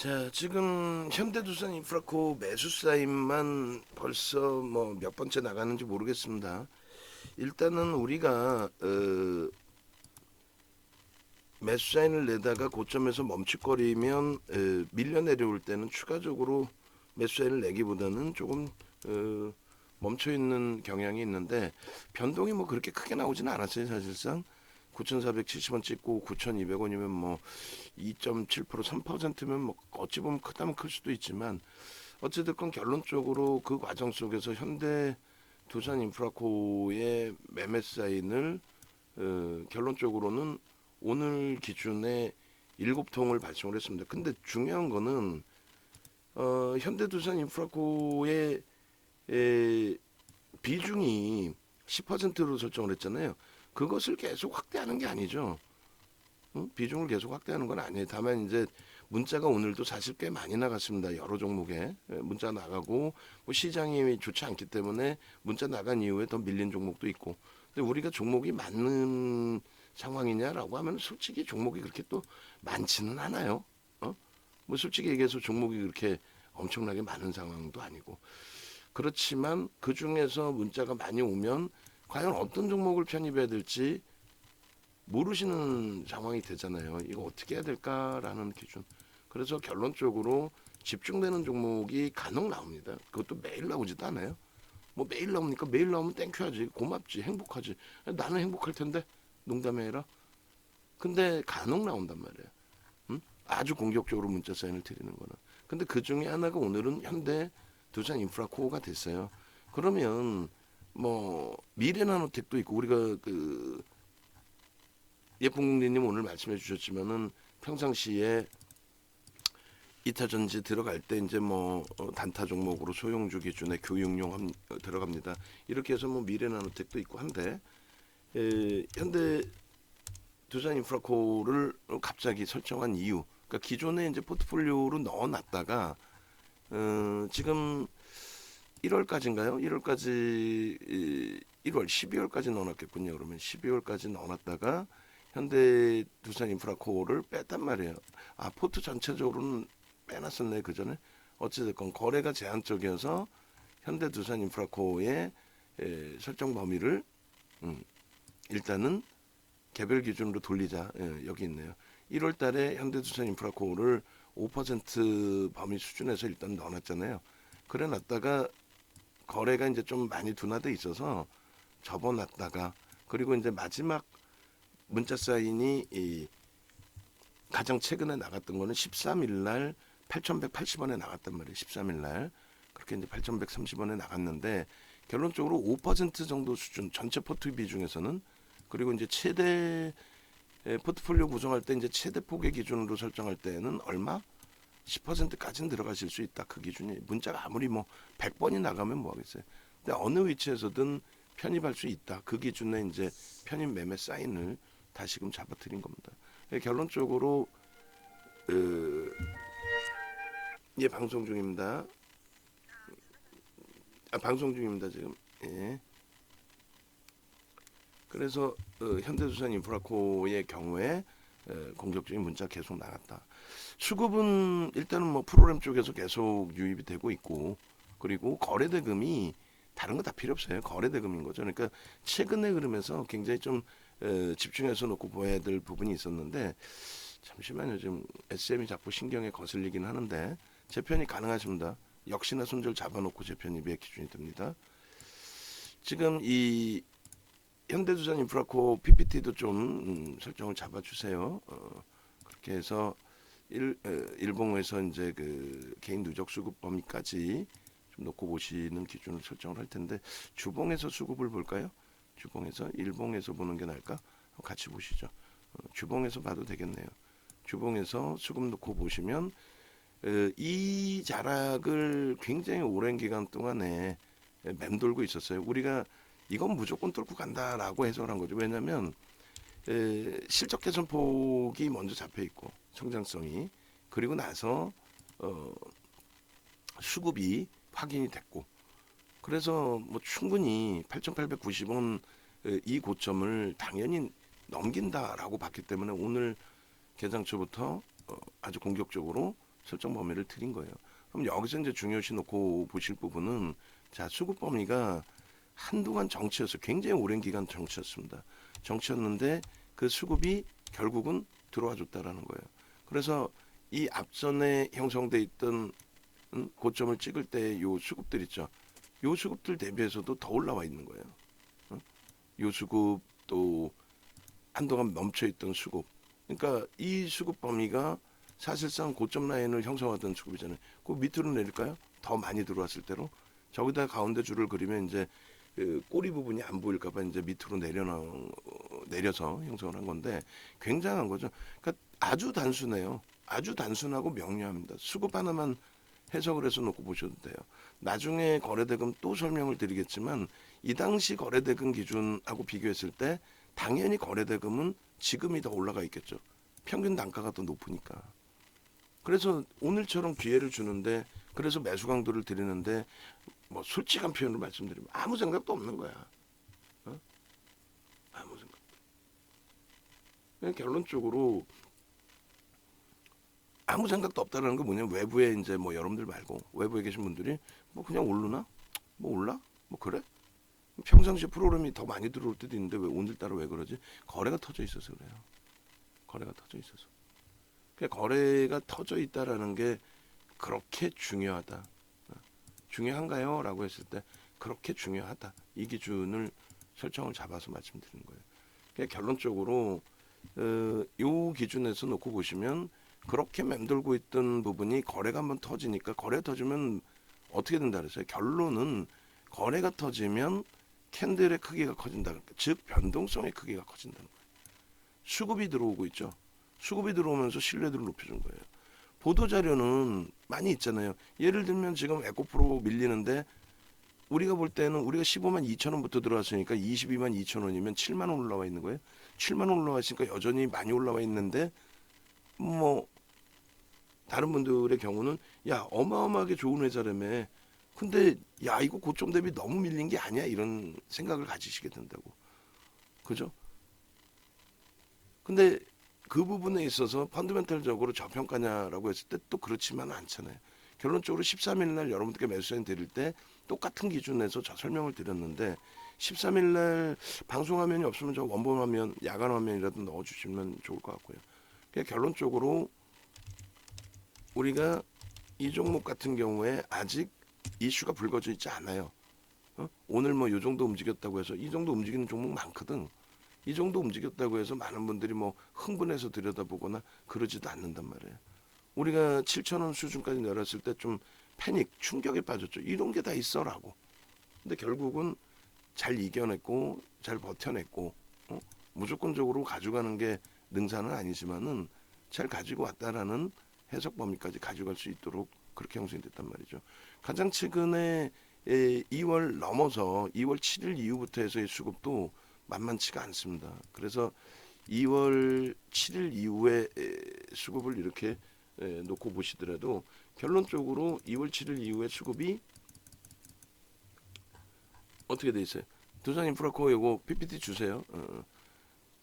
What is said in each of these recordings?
자, 지금 현대두산 인프라코 매수 사인만 벌써 뭐 몇 번째 나가는지 모르겠습니다. 일단은 우리가 매수 사인을 내다가 고점에서 멈칫거리면 밀려 내려올 때는 추가적으로 매수 사인을 내기보다는 조금 멈춰 있는 경향이 있는데 변동이 뭐 그렇게 크게 나오지는 않았어요. 사실상 9,470원 찍고 9,200원이면 뭐 2.7% 3%면 뭐 어찌 보면 크다면 클 수도 있지만 어찌됐건 결론적으로 그 과정 속에서 현대 두산 인프라코의 매매 사인을 결론적으로는 오늘 기준에 7통을 발송을 했습니다. 근데 중요한 거는 현대 두산 인프라코의 비중이 10%로 설정을 했잖아요. 그것을 계속 확대하는 게 아니죠. 응? 비중을 계속 확대하는 건 아니에요. 다만 이제 문자가 오늘도 사실 꽤 많이 나갔습니다. 여러 종목에 문자 나가고 뭐 시장이 좋지 않기 때문에 문자 나간 이후에 더 밀린 종목도 있고. 근데 우리가 종목이 많은 상황이냐라고 하면 솔직히 종목이 그렇게 또 많지는 않아요. 뭐 솔직히 얘기해서 종목이 그렇게 엄청나게 많은 상황도 아니고. 그렇지만 그 중에서 문자가 많이 오면 과연 어떤 종목을 편입해야 될지 모르시는 상황이 되잖아요. 이거 어떻게 해야 될까라는 기준. 그래서 결론적으로 집중되는 종목이 간혹 나옵니다. 그것도 매일 나오지도 않아요. 뭐 매일 나오니까 매일 나오면 땡큐하지, 고맙지, 행복하지. 나는 행복할 텐데 농담이 아니라. 근데 간혹 나온단 말이에요. 응? 아주 공격적으로 문자 사인을 드리는 거는. 근데 그 중에 하나가 오늘은 현대 두산 인프라코어가 됐어요. 그러면 뭐 미래나노텍도 있고 우리가 그 예쁜공리님 오늘 말씀해 주셨지만은 평상시에 이타전지 들어갈 때 이제 뭐 단타 종목으로 소형주 기준의 교육용 들어갑니다. 이렇게 해서 뭐 미래나노텍도 있고 한데 현대 두산 인프라코를 갑자기 설정한 이유, 그러니까 기존에 이제 포트폴리오로 넣어놨다가 지금 1월까지인가요? 1월까지 1월 12월까지 넣어놨겠군요. 그러면 12월까지 넣어놨다가 현대 두산 인프라코어를 뺐단 말이에요. 아, 포트 전체적으로는 빼놨었네 그 전에. 어찌됐건 거래가 제한적이어서 현대 두산 인프라코어의 설정 범위를 일단은 개별 기준으로 돌리자. 여기 있네요. 1월 달에 현대 두산 인프라코어를 5% 범위 수준에서 일단 넣어놨잖아요. 그래 놨다가 거래가 이제 좀 많이 둔화돼 있어서 접어놨다가 그리고 이제 마지막 문자 사인이 가장 최근에 나갔던 거는 13일 날 8,180원에 나갔단 말이에요. 13일 날 그렇게 이제 8,130원에 나갔는데 결론적으로 5% 정도 수준 전체 포트 비중에서는 그리고 이제 최대 포트폴리오 구성할 때 이제 최대 폭의 기준으로 설정할 때는 얼마? 10%까지는 들어가실 수 있다. 그 기준이 문자가 아무리 뭐 100번이 나가면 뭐 하겠어요. 근데 어느 위치에서든 편입할 수 있다. 그 기준에 이제 편입 매매 사인을 다시금 잡아드린 겁니다. 결론적으로 예, 방송 중입니다. 아, 방송 중입니다 지금. 예. 그래서 현대두산 인프라코의 경우에 공격적인 문자 계속 나갔다. 수급은 일단은 뭐 프로그램 쪽에서 계속 유입이 되고 있고 그리고 거래대금이 다른 거 다 필요 없어요. 거래대금인 거죠. 그러니까 최근의 흐름에서 굉장히 좀 집중해서 놓고 보아야 될 부분이 있었는데 잠시만요. 지금 SM이 자꾸 신경에 거슬리긴 하는데 재편이 가능하십니다. 역시나 손절 잡아놓고 재편입의 기준이 됩니다. 지금 이 현대두산 인프라코 PPT도 좀 설정을 잡아주세요. 그렇게 해서 일봉에서 이제 그 개인 누적 수급 범위까지 좀 놓고 보시는 기준을 설정을 할 텐데 주봉에서 수급을 볼까요? 주봉에서 일봉에서 보는 게 나을까? 같이 보시죠. 주봉에서 봐도 되겠네요. 주봉에서 수급 놓고 보시면 이 자락을 굉장히 오랜 기간 동안에 맴돌고 있었어요. 우리가 이건 무조건 뚫고 간다라고 해석한 거죠. 왜냐하면 실적 개선 폭이 먼저 잡혀 있고 성장성이 그리고 나서 수급이 확인이 됐고 그래서 뭐 충분히 8,890원 이 고점을 당연히 넘긴다라고 봤기 때문에 오늘 개장 초부터 아주 공격적으로 설정 범위를 드린 거예요. 그럼 여기서 이제 중요시 놓고 보실 부분은 자 수급 범위가 한동안 정치였어요. 굉장히 오랜 기간 정치였습니다. 정치였는데 그 수급이 결국은 들어와 줬다라는 거예요. 그래서 이 앞전에 형성돼 있던 고점을 찍을 때 요 수급들 있죠. 요 수급들 대비해서도 더 올라와 있는 거예요. 요 수급 또 한동안 멈춰있던 수급. 그러니까 이 수급 범위가 사실상 고점 라인을 형성하던 수급이잖아요. 그 밑으로 내릴까요? 더 많이 들어왔을 때로 저기다 가운데 줄을 그리면 이제 그 꼬리 부분이 안 보일까봐 이제 밑으로 내려서 형성을 한 건데 굉장한 거죠. 그러니까 아주 단순해요. 아주 단순하고 명료합니다. 수급 하나만 해석을 해서 놓고 보셔도 돼요. 나중에 거래대금 또 설명을 드리겠지만 이 당시 거래대금 기준하고 비교했을 때 당연히 거래대금은 지금이 더 올라가 있겠죠. 평균 단가가 더 높으니까. 그래서 오늘처럼 기회를 주는데 그래서 매수 강도를 드리는데 뭐 솔직한 표현을 말씀드리면 아무 생각도 없는 거야. 어? 아무 생각. 그냥 결론적으로 아무 생각도 없다라는 게 뭐냐면 외부에 이제 뭐 여러분들 말고 외부에 계신 분들이 뭐 그냥 오르나? 뭐 올라? 뭐 그래? 평상시에 프로그램이 더 많이 들어올 때도 있는데 왜 오늘따라 왜 그러지? 거래가 터져 있어서 그래요. 거래가 터져 있어서. 그러니까 거래가 터져 있다라는 게 그렇게 중요하다. 중요한가요? 라고 했을 때 그렇게 중요하다. 이 기준을 설정을 잡아서 말씀드리는 거예요. 그러니까 결론적으로 이 기준에서 놓고 보시면 그렇게 맴돌고 있던 부분이 거래가 한번 터지니까 거래 터지면 어떻게 된다 그랬어요? 결론은 거래가 터지면 캔들의 크기가 커진다. 즉 변동성의 크기가 커진다는 거예요. 수급이 들어오고 있죠. 수급이 들어오면서 신뢰도를 높여준 거예요. 보도자료는 많이 있잖아요. 예를 들면 지금 에코프로 밀리는데 우리가 볼 때는 우리가 15만 2천 원부터 들어왔으니까 22만 2천 원이면 7만 원 올라와 있는 거예요. 7만 원 올라와 있으니까 여전히 많이 올라와 있는데 뭐 다른 분들의 경우는 야 어마어마하게 좋은 회사라며 근데 야 이거 고점 대비 너무 밀린 게 아니야 이런 생각을 가지시게 된다고. 그죠? 근데 그 부분에 있어서 펀드멘탈적으로 저평가냐라고 했을 때 또 그렇지만은 않잖아요. 결론적으로 13일 날 여러분들께 매수 사인 드릴 때 똑같은 기준에서 저 설명을 드렸는데 13일 날 방송 화면이 없으면 저 원본 화면, 야간 화면이라도 넣어 주시면 좋을 것 같고요. 그러니까 결론적으로 우리가 이 종목 같은 경우에 아직 이슈가 불거져 있지 않아요. 오늘 뭐 이 정도 움직였다고 해서 이 정도 움직이는 종목 많거든. 이 정도 움직였다고 해서 많은 분들이 뭐 흥분해서 들여다보거나 그러지도 않는단 말이에요. 우리가 7,000원 수준까지 내렸을 때 좀 패닉, 충격에 빠졌죠. 이런 게 다 있어라고. 근데 결국은 잘 이겨냈고 잘 버텨냈고 무조건적으로 가져가는 게 능사는 아니지만은 잘 가지고 왔다라는 해석 범위까지 가져갈 수 있도록 그렇게 형성이 됐단 말이죠. 가장 최근에 2월 넘어서 2월 7일 이후부터 해서의 수급도 만만치가 않습니다. 그래서 2월 7일 이후에 수급을 이렇게 놓고 보시더라도 결론적으로 2월 7일 이후에 수급이 어떻게 돼 있어요? 두산인프라코 이거 PPT 주세요.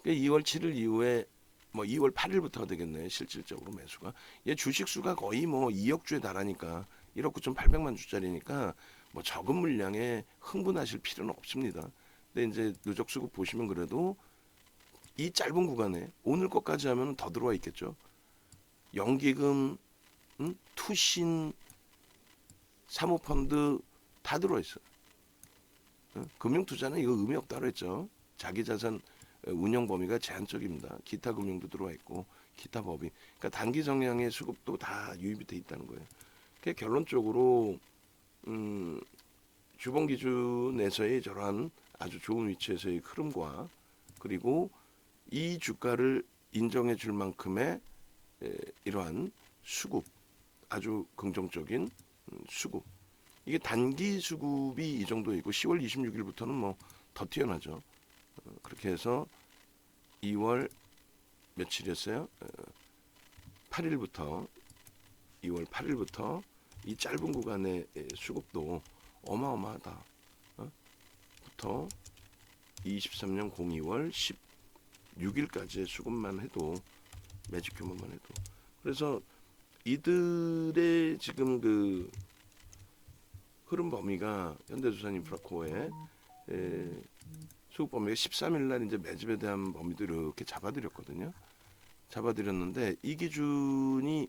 2월 7일 이후에 뭐 2월 8일부터가 되겠네 실질적으로 매수가 얘 주식 수가 거의 뭐 2억 주에 달하니까 1억 9,800만 주짜리니까 뭐 적은 물량에 흥분하실 필요는 없습니다. 근데 이제 누적 수급 보시면 그래도 이 짧은 구간에 오늘 것까지 하면 더 들어와 있겠죠. 연기금, 투신, 사모펀드 다 들어와 있어요. 금융투자는 이거 의미 없다고 했죠. 자기자산 운영 범위가 제한적입니다. 기타 금융도 들어와 있고 기타 법인. 그러니까 단기 성향의 수급도 다 유입이 돼 있다는 거예요. 그러니까 결론적으로 주봉 기준에서의 저러한 아주 좋은 위치에서의 흐름과 그리고 이 주가를 인정해 줄 만큼의 이러한 수급 아주 긍정적인 수급 이게 단기 수급이 이 정도이고 10월 26일부터는 뭐 더 뛰어나죠. 그렇게 해서 2월 며칠이었어요? 8일부터 2월 8일부터 이 짧은 구간의 수급도 어마어마하다. 부터 23년 02월 16일까지의 수급만 해도 매직 규모만 해도 그래서 이들의 지금 그 흐름 범위가 현대두산인프라코어의 수급 범위가 13일 날 이제 매집에 대한 범위도 이렇게 잡아드렸거든요. 잡아드렸는데 이 기준이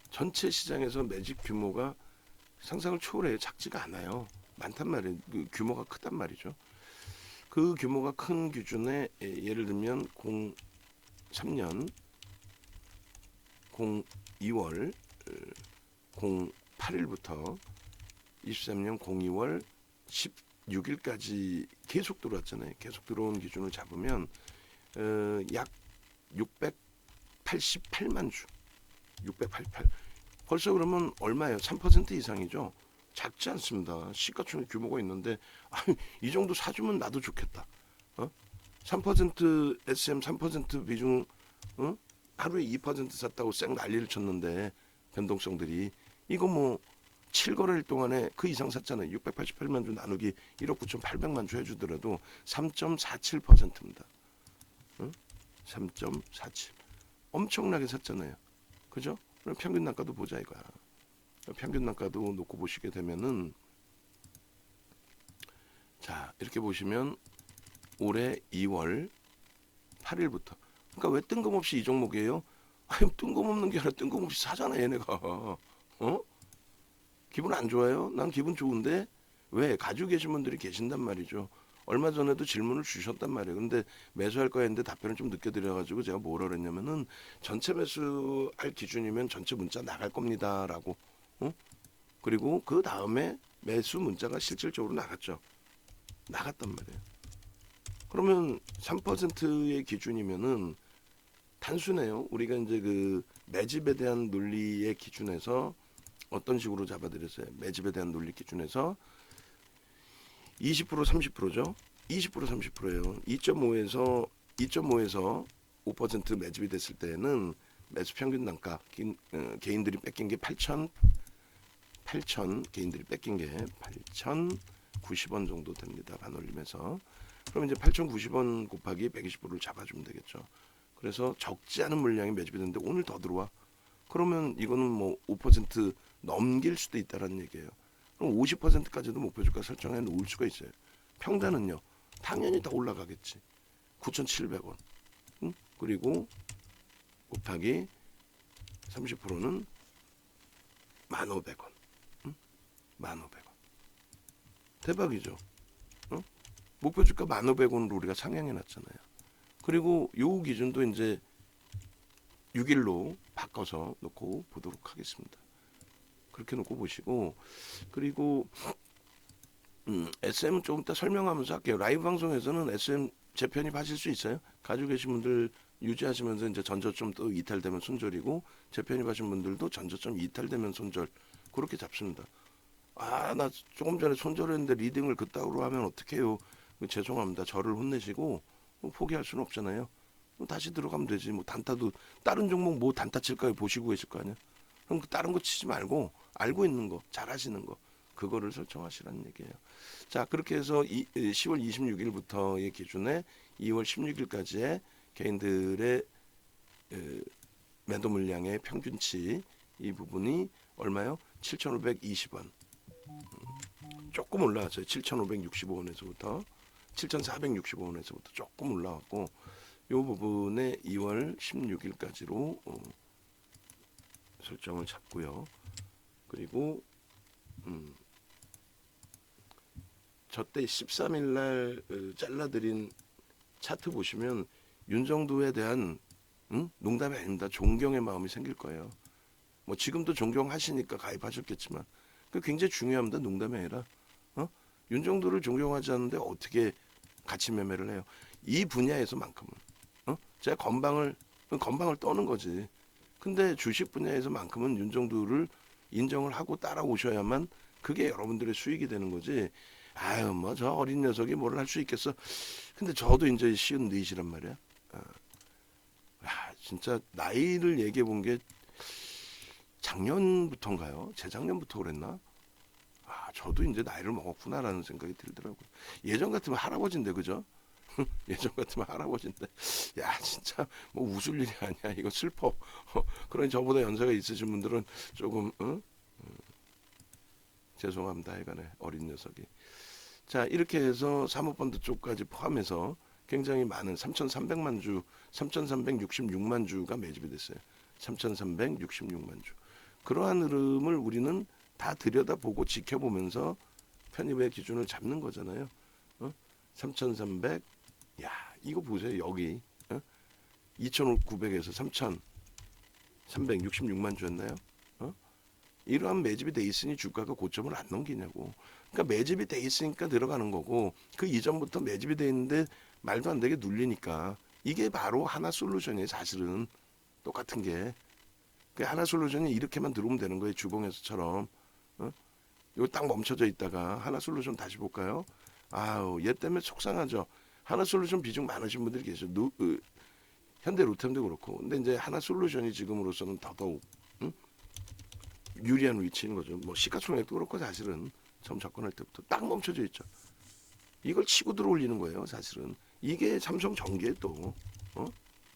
전체 시장에서 매집 규모가 상상을 초월해요. 작지가 않아요. 많단 말이에요. 그 규모가 크단 말이죠. 그 규모가 큰 기준에 예를 들면 03년 02월 08일부터 23년 02월 16일까지 계속 들어왔잖아요. 계속 들어온 기준을 잡으면 약 688만 주. 688. 벌써 그러면 얼마예요? 3% 이상이죠. 작지 않습니다. 시가총액 규모가 있는데 이 정도 사주면 나도 좋겠다. 3% SM 3% 비중 하루에 2% 샀다고 쌩 난리를 쳤는데 변동성들이 이거 뭐 7거래일 동안에 그 이상 샀잖아요. 688만 주 나누기 1억 9,800만 주 해주더라도 3.47%입니다. 3.47 엄청나게 샀잖아요. 그죠? 그럼 평균 단가도 보자 이거야. 평균 단가도 놓고 보시게 되면은 자 이렇게 보시면 올해 2월 8일부터 그러니까 왜 뜬금없이 이 종목이에요? 아니 뜬금없는 게 아니라 뜬금없이 사잖아 얘네가. 기분 안 좋아요? 난 기분 좋은데 왜 가지고 계신 분들이 계신단 말이죠. 얼마 전에도 질문을 주셨단 말이에요. 근데 매수할 거야 했는데 답변을 좀 늦게 드려가지고 제가 뭐라 그랬냐면은 전체 매수할 기준이면 전체 문자 나갈 겁니다라고. 그리고 그 다음에 매수 문자가 실질적으로 나갔죠. 나갔단 말이에요. 그러면 3%의 기준이면은 단순해요. 우리가 이제 그 매집에 대한 논리의 기준에서 어떤 식으로 잡아드렸어요. 매집에 대한 논리 기준에서 20% 30%죠. 20% 30%예요. 2.5에서 5% 매집이 됐을 때는 매수 평균 단가 개인들이 뺏긴 게 8천 개인들이 뺏긴 게 8,090원 정도 됩니다. 반올림에서. 그럼 이제 8,090원 곱하기 120%를 잡아주면 되겠죠. 그래서 적지 않은 물량이 매집이 됐는데 오늘 더 들어와. 그러면 이거는 뭐 5% 넘길 수도 있다라는 얘기예요. 그럼 50%까지도 목표주가 설정해 놓을 수가 있어요. 평단은요. 당연히 더 올라가겠지. 9,700원. 그리고 곱하기 30%는 1,500원. 1,500원. 대박이죠. 목표주가 1,500원으로 우리가 상향해 놨잖아요. 그리고 요 기준도 이제 6일로 바꿔서 놓고 보도록 하겠습니다. 그렇게 놓고 보시고 그리고 SM은 조금 이따 설명하면서 할게요. 라이브 방송에서는 SM 재편입 하실 수 있어요. 가지고 계신 분들 유지하시면서 이제 전저점 또 이탈되면 손절이고 재편입하신 분들도 전저점 이탈되면 손절 그렇게 잡습니다. 나 조금 전에 손절했는데 리딩을 그따구로 하면 어떡해요. 죄송합니다. 저를 혼내시고 포기할 수는 없잖아요. 다시 들어가면 되지. 뭐 단타도 다른 종목 뭐 단타 칠까요? 보시고 계실 거 아니야. 그럼 다른 거 치지 말고 알고 있는 거, 잘하시는 거 그거를 설정하시라는 얘기예요. 자 그렇게 해서 10월 26일부터의 기준에 2월 16일까지의 개인들의 매도 물량의 평균치 이 부분이 얼마요? 7,520원. 조금 올라왔어요. 7,565원에서부터 7,465원에서부터 조금 올라왔고 이 부분에 2월 16일까지로 설정을 잡고요. 그리고 저때 13일 날 잘라드린 차트 보시면 윤정도에 대한 농담이 아닙니다. 존경의 마음이 생길 거예요. 뭐 지금도 존경하시니까 가입하셨겠지만 그 굉장히 중요합니다. 농담이 아니라 윤정도를 존경하지 않는데 어떻게 가치 매매를 해요. 이 분야에서만큼은 제가 건방을 떠는 거지. 근데 주식 분야에서만큼은 윤정도를 인정을 하고 따라오셔야만 그게 여러분들의 수익이 되는 거지. 아유 뭐 저 어린 녀석이 뭘 할 수 있겠어. 근데 저도 이제 쉬운 넷이란 말이야. 진짜 나이를 얘기해 본 게 작년부터인가요? 재작년부터 그랬나? 저도 이제 나이를 먹었구나라는 생각이 들더라고요. 예전 같으면 할아버지인데 그죠? 예전 같으면 할아버지인데 야 진짜 뭐 웃을 일이 아니야 이거 슬퍼. 그러니 저보다 연세가 있으신 분들은 조금 죄송합니다. 하여간에 어린 녀석이. 자 이렇게 해서 사모펀드 쪽까지 포함해서 굉장히 많은 3,300만 주, 3,366만 주가 매집이 됐어요. 3,366만 주. 그러한 흐름을 우리는 다 들여다보고 지켜보면서 편입의 기준을 잡는 거잖아요. 3,300, 야 이거 보세요. 여기 2,900에서 3,366만 주였나요? 이러한 매집이 돼 있으니 주가가 고점을 안 넘기냐고. 그러니까 매집이 돼 있으니까 들어가는 거고 그 이전부터 매집이 돼 있는데 말도 안 되게 눌리니까 이게 바로 하나솔루션이에요. 사실은 똑같은 게. 그 하나솔루션이 이렇게만 들어오면 되는 거예요. 주봉에서처럼. 이거 딱 멈춰져 있다가 하나솔루션 다시 볼까요? 아우 얘 때문에 속상하죠. 하나솔루션 비중 많으신 분들이 계세요. 현대로템도 그렇고. 근데 이제 하나솔루션이 지금으로서는 더더욱 유리한 위치인 거죠. 뭐 시가총액도 그렇고 사실은 처음 접근할 때부터 딱 멈춰져 있죠. 이걸 치고 들어올리는 거예요. 사실은 이게 삼성전기에 또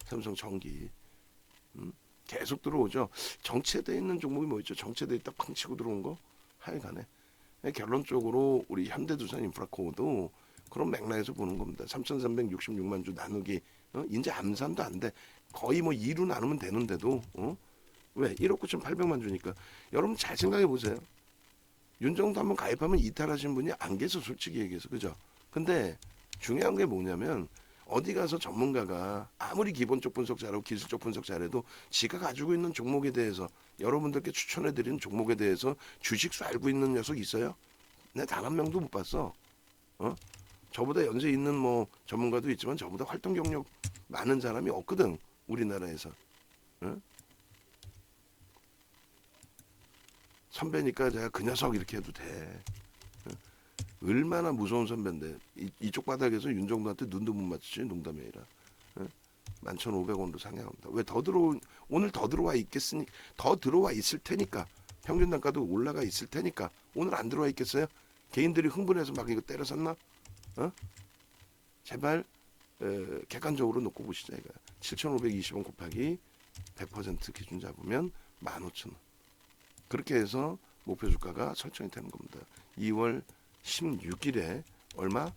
삼성전기 계속 들어오죠. 정체돼 있는 종목이 뭐 있죠? 정체돼 있다 팡 치고 들어온 거 하여간에 결론적으로 우리 현대두산인프라코도 그런 맥락에서 보는 겁니다. 3,366만 주 나누기 이제 암산도 안 돼. 거의 뭐 2로 나누면 되는데도 왜 1억 9,800만 주니까 여러분 잘 생각해 보세요. 윤정도 한번 가입하면 이탈하신 분이 안 계셔 솔직히 얘기해서 그죠? 근데 중요한 게 뭐냐면 어디 가서 전문가가 아무리 기본적 분석 잘하고 기술적 분석 잘해도 지가 가지고 있는 종목에 대해서 여러분들께 추천해드리는 종목에 대해서 주식수 알고 있는 녀석 있어요? 내 단 한 명도 못 봤어. 저보다 연세 있는 뭐 전문가도 있지만 저보다 활동 경력 많은 사람이 없거든 우리나라에서. 선배니까 제가 그 녀석 이렇게 해도 돼. 얼마나 무서운 선배인데 이쪽 바닥에서 윤정도한테 눈도 못 맞추지 농담이 아니라 11,500원도 상향합니다. 왜 더 오늘 더 들어와 있겠으니 더 들어와 있을 테니까 평균 단가도 올라가 있을 테니까 오늘 안 들어와 있겠어요? 개인들이 흥분해서 막 이거 때려샀나? 제발 객관적으로 놓고 보시자 이거야. 7,520원 곱하기 100% 기준 잡으면 15,000원. 그렇게 해서 목표 주가가 설정이 되는 겁니다. 2월 16일에 얼마?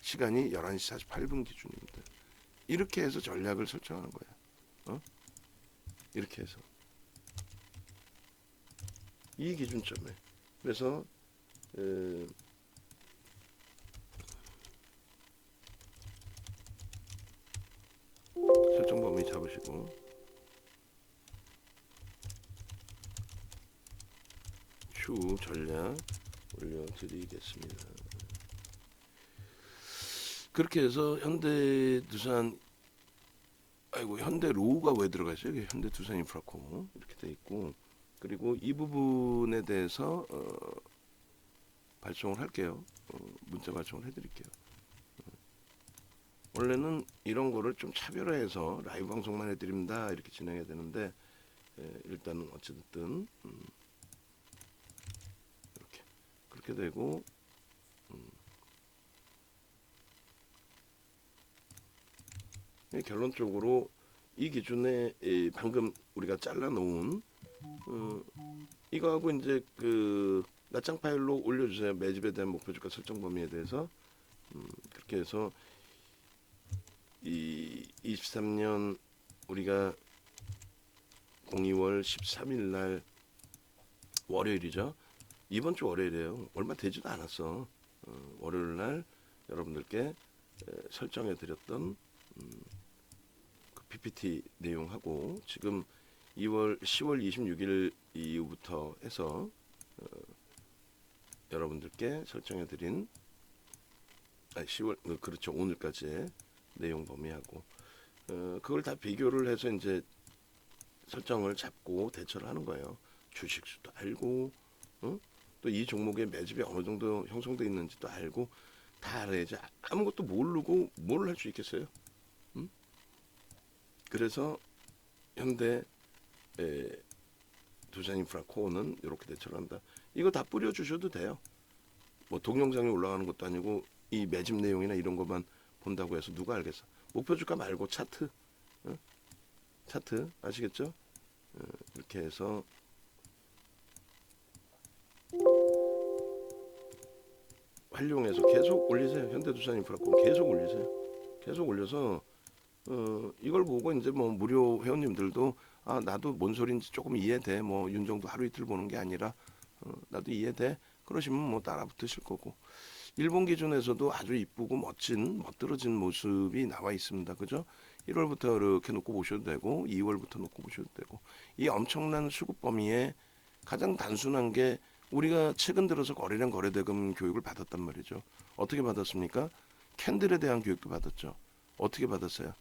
시간이 11시 48분 기준입니다. 이렇게 해서 전략을 설정하는 거야. 이렇게 해서 이 기준점에 그래서 설정 범위 잡으시고 추후 전략 올려드리겠습니다. 그렇게 해서 현대두산 현대로우가 왜 들어가 있어요? 현대두산인프라코 이렇게 돼 있고 그리고 이 부분에 대해서 발송을 할게요. 문자 발송을 해드릴게요. 원래는 이런 거를 좀 차별화해서 라이브 방송만 해드립니다 이렇게 진행해야 되는데 일단은 어쨌든 이렇게 그렇게 되고 결론적으로 이 기준에 방금 우리가 잘라놓은 이거하고 이제 그 낱장 파일로 올려주세요. 매집에 대한 목표 주가 설정 범위에 대해서 그렇게 해서 이 23년 우리가 02월 13일 날 월요일이죠. 이번 주 월요일이에요. 얼마 되지도 않았어. 월요일 날 여러분들께 설정해 드렸던 그 PPT 내용하고 지금 10월 26일 이후부터 해서 여러분들께 설정해 드린 10월 그렇죠. 오늘까지의 내용 범위하고 그걸 다 비교를 해서 이제 설정을 잡고 대처를 하는 거예요. 주식수도 알고 또 이 종목의 매집이 어느 정도 형성되어 있는지도 알고 다 알아야지. 아무것도 모르고 뭘 할 수 있겠어요? 그래서 현대 두산인프라코어는 이렇게 대처를 한다. 이거 다 뿌려주셔도 돼요. 뭐 동영상에 올라가는 것도 아니고 이 매집 내용이나 이런 것만 본다고 해서 누가 알겠어? 목표 주가 말고 차트, 어? 차트 아시겠죠? 이렇게 해서 활용해서 계속 올리세요. 현대두산인프라코 계속 올리세요. 계속 올려서 이걸 보고 이제 뭐 무료 회원님들도 아 나도 뭔 소린지 조금 이해돼. 뭐 윤정도 하루 이틀 보는 게 아니라 나도 이해돼. 그러시면 뭐 따라 붙으실 거고. 일본 기준에서도 아주 이쁘고 멋들어진 모습이 나와 있습니다. 그죠? 1월부터 이렇게 놓고 보셔도 되고 2월부터 놓고 보셔도 되고 이 엄청난 수급 범위에 가장 단순한 게 우리가 최근 들어서 거래량 거래대금 교육을 받았단 말이죠. 어떻게 받았습니까? 캔들에 대한 교육도 받았죠. 어떻게 받았어요?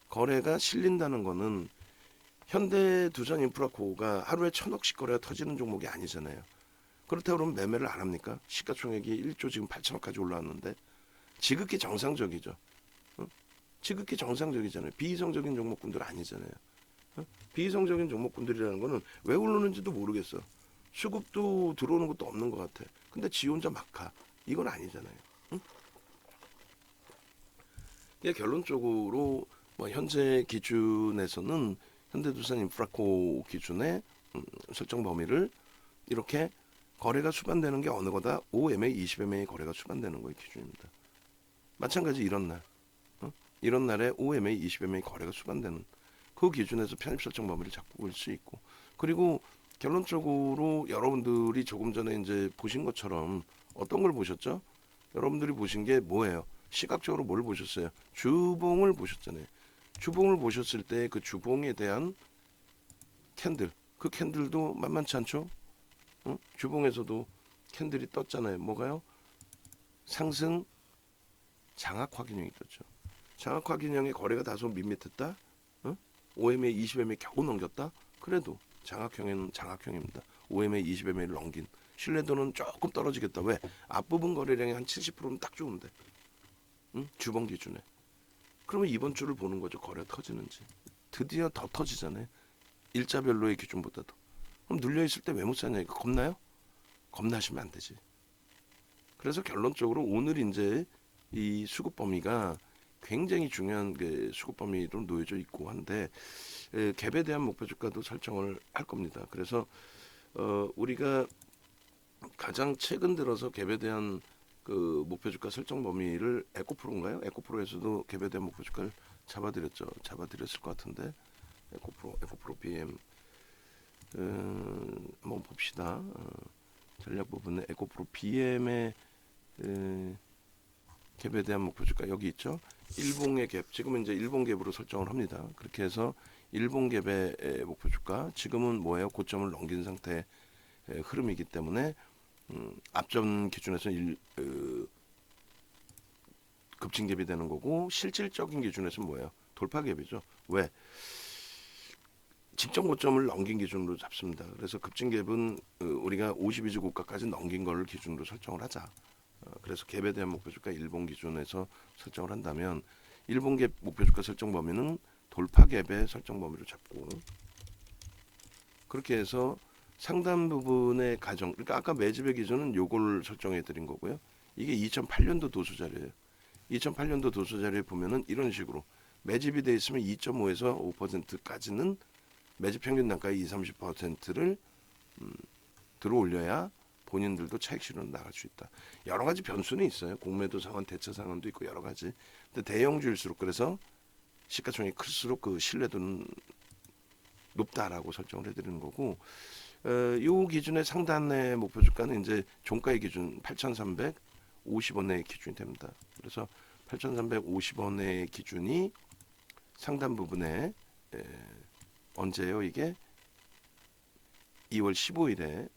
거래가 실린다는 거는 현대두산인프라코가 하루에 1,000억씩 거래가 터지는 종목이 아니잖아요. 그렇다고 그러면 매매를 안 합니까? 시가총액이 1조 지금 8천억까지 올라왔는데 지극히 정상적이죠. 지극히 정상적이잖아요. 비이성적인 종목군들 아니잖아요. 비이성적인 종목군들이라는 거는 왜 오르는지도 모르겠어. 수급도 들어오는 것도 없는 것 같아. 근데 지 혼자 막 가. 이건 아니잖아요. 결론적으로 뭐 현재 기준에서는 현대두산인프라코 기준의 설정 범위를 이렇게 거래가 수반되는 게 어느 거다? 5MA, 20MA 거래가 수반되는 거의 기준입니다. 마찬가지 이런 날, 이런 날에 5MA, 20MA 거래가 수반되는 그 기준에서 편입 설정 범위를 잡고 볼 수 있고, 그리고 결론적으로 여러분들이 조금 전에 이제 보신 것처럼 어떤 걸 보셨죠? 여러분들이 보신 게 뭐예요? 시각적으로 뭘 보셨어요? 주봉을 보셨잖아요. 주봉을 보셨을 때 그 주봉에 대한 캔들, 그 캔들도 만만치 않죠? 주봉에서도 캔들이 떴잖아요. 뭐가요? 상승 장악 확인형이 떴죠. 장악 확인형의 거래가 다소 밋밋했다. 5MA, 20MA 겨우 넘겼다. 그래도 장악형에는 장악형입니다. 5MA, 20MA를 넘긴 신뢰도는 조금 떨어지겠다. 왜? 앞부분 거래량이 한 70%는 딱 좋은데. 주봉 기준에. 그러면 이번 주를 보는 거죠. 거래가 터지는지. 드디어 더 터지잖아요. 일자별로의 기준보다도. 그럼 눌려있을 때 왜 못 사냐? 이거 겁나요? 겁나시면 안 되지. 그래서 결론적으로 오늘 이제 이 수급 범위가 굉장히 중요한 그 수급 범위로 놓여져 있고 한데 갭에 대한 목표 주가도 설정을 할 겁니다. 그래서 우리가 가장 최근 들어서 갭에 대한 그 목표 주가 설정 범위를 에코프로인가요? 에코프로에서도 갭에 대한 목표 주가를 잡아드렸죠. 잡아드렸을 것 같은데 에코프로 BM 한번 봅시다. 전략 부분에 에코프로 BM의 갭에 대한 목표 주가 여기 있죠. 일봉의 갭 지금은 이제 일봉 갭으로 설정을 합니다. 그렇게 해서 일봉 갭의 목표 주가 지금은 뭐예요? 고점을 넘긴 상태의 흐름이기 때문에 앞전 기준에서는 급진 갭이 되는 거고 실질적인 기준에서는 뭐예요? 돌파 갭이죠. 왜? 직전 고점을 넘긴 기준으로 잡습니다. 그래서 급진 갭은 우리가 52주 고가까지 넘긴 걸 기준으로 설정을 하자. 그래서 갭에 대한 목표 주가 일본 기준에서 설정을 한다면 일본 갭 목표 주가 설정 범위는 돌파 갭의 설정 범위로 잡고 그렇게 해서 상단 부분의 가정 그러니까 아까 매집의 기준은 요걸 설정해 드린 거고요. 이게 2008년도 도수 자료예요. 2008년도 도수 자료에 보면은 이런 식으로 매집이 돼 있으면 2.5에서 5%까지는 매집 평균 단가의 20-30%를 들어 올려야 본인들도 차익 실현으로 나갈 수 있다. 여러 가지 변수는 있어요. 공매도 상환, 대처 상환도 있고 여러 가지. 근데 대형주일수록 그래서 시가총액이 클수록 그 신뢰도는 높다라고 설정을 해드리는 거고, 요 기준의 상단의 목표 주가는 이제 종가의 기준 8,350원의 기준이 됩니다. 그래서 8,350원의 기준이 상단 부분에 언제요? 이게 2월 15일에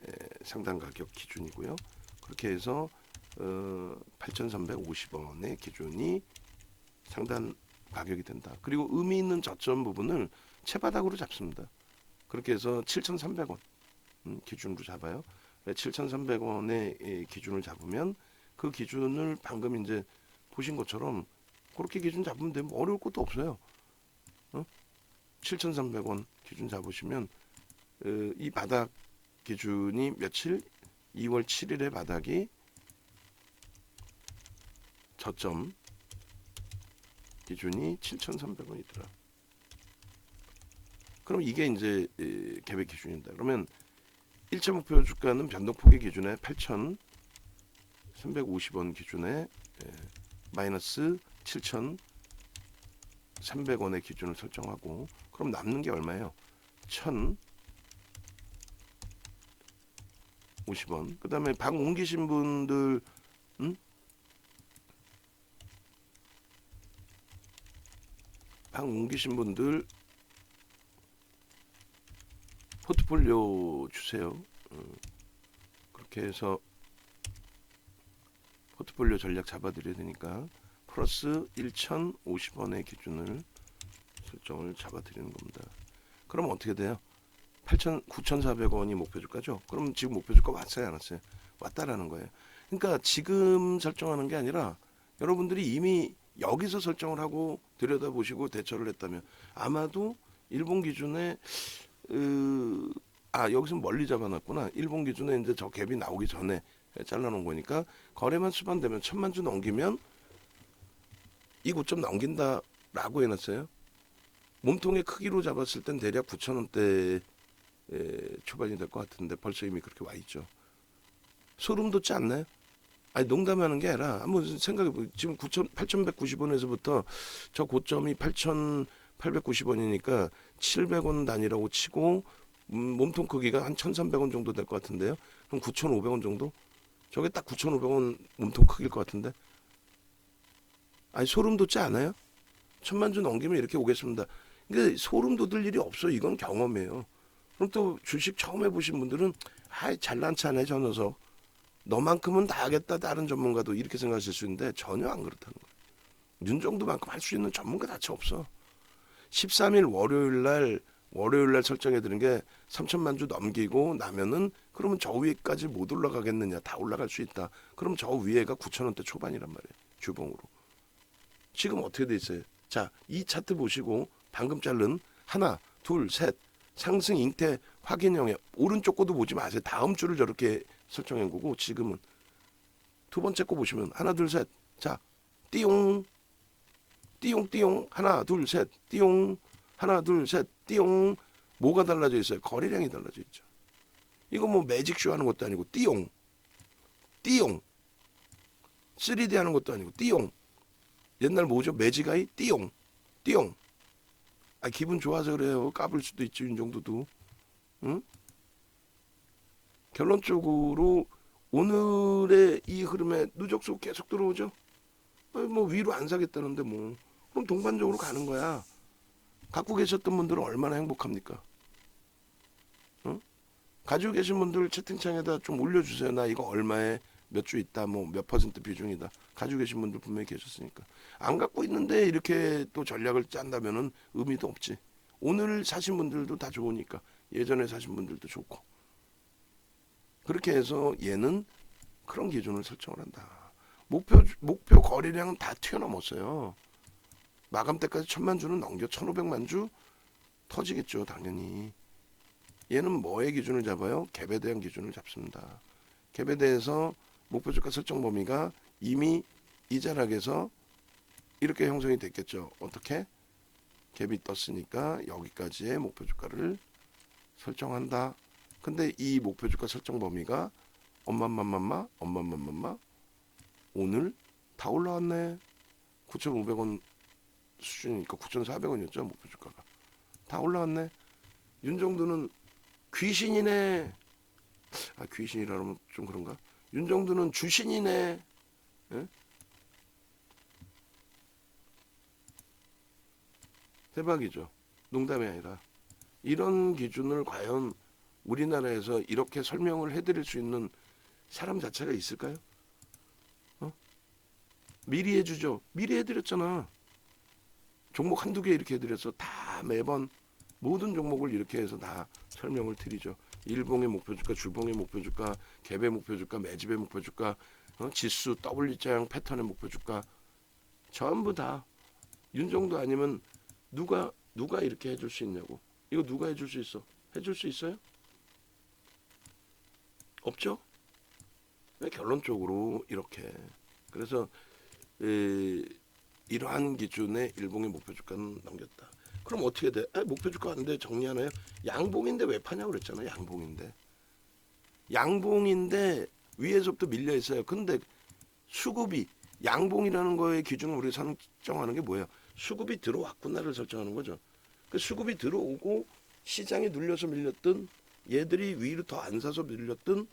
상단 가격 기준이고요. 그렇게 해서 8,350원의 기준이 상단 가격이 된다. 그리고 의미 있는 저점 부분을 채바닥으로 잡습니다. 그렇게 해서 7,300원 기준으로 잡아요. 7,300원의 기준을 잡으면 그 기준을 방금 이제 보신 것처럼 그렇게 기준 잡으면 되면 어려울 것도 없어요. 7,300원 기준 잡으시면 이 바닥 기준이 며칠? 2월 7일의 바닥이 저점 기준이 7,300원이더라. 그럼 이게 이제 계획 기준입니다. 그러면 1차 목표 주가는 변동폭의 기준에 8,350원 기준에 마이너스 7,300원의 기준을 설정하고, 그럼 남는 게 얼마예요? 1,050원. 그 다음에 방 옮기신 분들, 방 옮기신 분들 포트폴리오 주세요. 그렇게 해서 포트폴리오 전략 잡아드려야 되니까 플러스 1,050원의 기준을 설정을 잡아드리는 겁니다. 그럼 어떻게 돼요? 9,400원이 목표주가죠. 그럼 지금 목표주가 왔어요, 안 왔어요? 왔다라는 거예요. 그러니까 지금 설정하는 게 아니라 여러분들이 이미 여기서 설정을 하고 들여다보시고 대처를 했다면 아마도 일본 기준에 여기서 멀리 잡아놨구나. 일본 기준에 이제 저 갭이 나오기 전에 잘라놓은 거니까 거래만 수반되면 1,000만 주 넘기면 이 고점 넘긴다라고 해놨어요. 몸통의 크기로 잡았을 땐 대략 9,000원대 초반이 될 것 같은데 벌써 이미 그렇게 와 있죠. 소름 돋지 않나요? 아니 농담하는 게 아니라 한번 생각해보세요. 지금 8,190원에서부터 저 고점이 8,890원이니까 700원 단위라고 치고 몸통 크기가 한 1,300원 정도 될 것 같은데요. 그럼 9,500원 정도? 저게 딱 9,500원 몸통 크기일 것 같은데. 아니 소름 돋지 않아요? 1,000만 주 넘기면 이렇게 오겠습니다. 근데 소름 돋을 일이 없어. 이건 경험이에요. 그럼 또 주식 처음 해보신 분들은 잘난 체하네 저 녀석. 너만큼은 다 하겠다 다른 전문가도 이렇게 생각하실 수 있는데 전혀 안 그렇다는 거예요. 윤정도만큼 할 수 있는 전문가 자체 없어. 13일 월요일 날 설정해 드린 게 3천만 주 넘기고 나면은 그러면 저 위에까지 못 올라가겠느냐. 다 올라갈 수 있다. 그럼 저 위에가 9,000원대 초반이란 말이에요. 주봉으로. 지금 어떻게 돼 있어요? 자, 이 차트 보시고 방금 자른 하나, 둘, 셋 상승 잉태 확인형에 오른쪽 거도 보지 마세요. 다음 주를 저렇게 설정한 거고 지금은 두 번째 거 보시면 하나, 둘, 셋. 자, 띠용 띠용 띠용 하나, 둘, 셋. 띠용 하나, 둘, 셋. 띠용. 뭐가 달라져 있어요? 거래량이 달라져 있죠. 이거 뭐 매직쇼 하는 것도 아니고 띠용 3D 하는 것도 아니고 띠용. 옛날 뭐죠? 매직아이 띠용. 기분 좋아서 그래요. 까불 수도 있지 윤정도도. 응? 결론적으로 오늘의 이 흐름에 누적수 계속 들어오죠. 뭐 위로 안 사겠다는데 뭐 그럼 동반적으로 가는 거야. 갖고 계셨던 분들은 얼마나 행복합니까? 응? 가지고 계신 분들 채팅창에다 좀 올려주세요. 나 이거 얼마에 몇 주 있다, 뭐 몇 퍼센트 비중이다. 가지고 계신 분들 분명히 계셨으니까. 안 갖고 있는데 이렇게 또 전략을 짠다면은 의미도 없지. 오늘 사신 분들도 다 좋으니까 예전에 사신 분들도 좋고. 그렇게 해서 얘는 그런 기준을 설정을 한다. 목표 거래량은 다 튀어넘었어요. 마감 때까지 1,000만 주는 넘겨 1,500만 주 터지겠죠, 당연히. 얘는 뭐의 기준을 잡아요? 갭에 대한 기준을 잡습니다. 갭에 대해서 목표 주가 설정 범위가 이미 이 자락에서 이렇게 형성이 됐겠죠. 어떻게? 갭이 떴으니까 여기까지의 목표 주가를 설정한다. 근데 이 목표 주가 설정 범위가 엄마맘마마 오늘 다 올라왔네. 9,500원 수준이니까 9,400원이었죠. 목표 주가가. 다 올라왔네. 윤정도는 귀신이네. 귀신이라면 좀 그런가? 윤정도는 주신이네. 예? 대박이죠. 농담이 아니라. 이런 기준을 과연 우리나라에서 이렇게 설명을 해드릴 수 있는 사람 자체가 있을까요? 미리 해주죠. 미리 해드렸잖아. 종목 한두 개 이렇게 해드려서 다 매번 모든 종목을 이렇게 해서 다 설명을 드리죠. 일봉의 목표주가, 주봉의 목표주가, 갭의 목표주가, 매집의 목표주가, 지수, W자형 패턴의 목표주가 전부 다 윤정도 아니면 누가 이렇게 해줄 수 있냐고. 이거 누가 해줄 수 있어? 해줄 수 있어요? 없죠? 결론적으로 이렇게. 그래서 이러한 기준의 일봉의 목표 주가는 넘겼다. 그럼 어떻게 돼? 목표 주가 안 돼 정리하나요? 양봉인데 왜 파냐고 그랬잖아요. 양봉인데 위에서부터 밀려 있어요. 근데 수급이 양봉이라는 거의 기준을 우리가 설정하는 게 뭐예요? 수급이 들어왔구나를 설정하는 거죠. 그 수급이 들어오고 시장이 눌려서 밀렸든 얘들이 위로 더 안 사서 밀렸든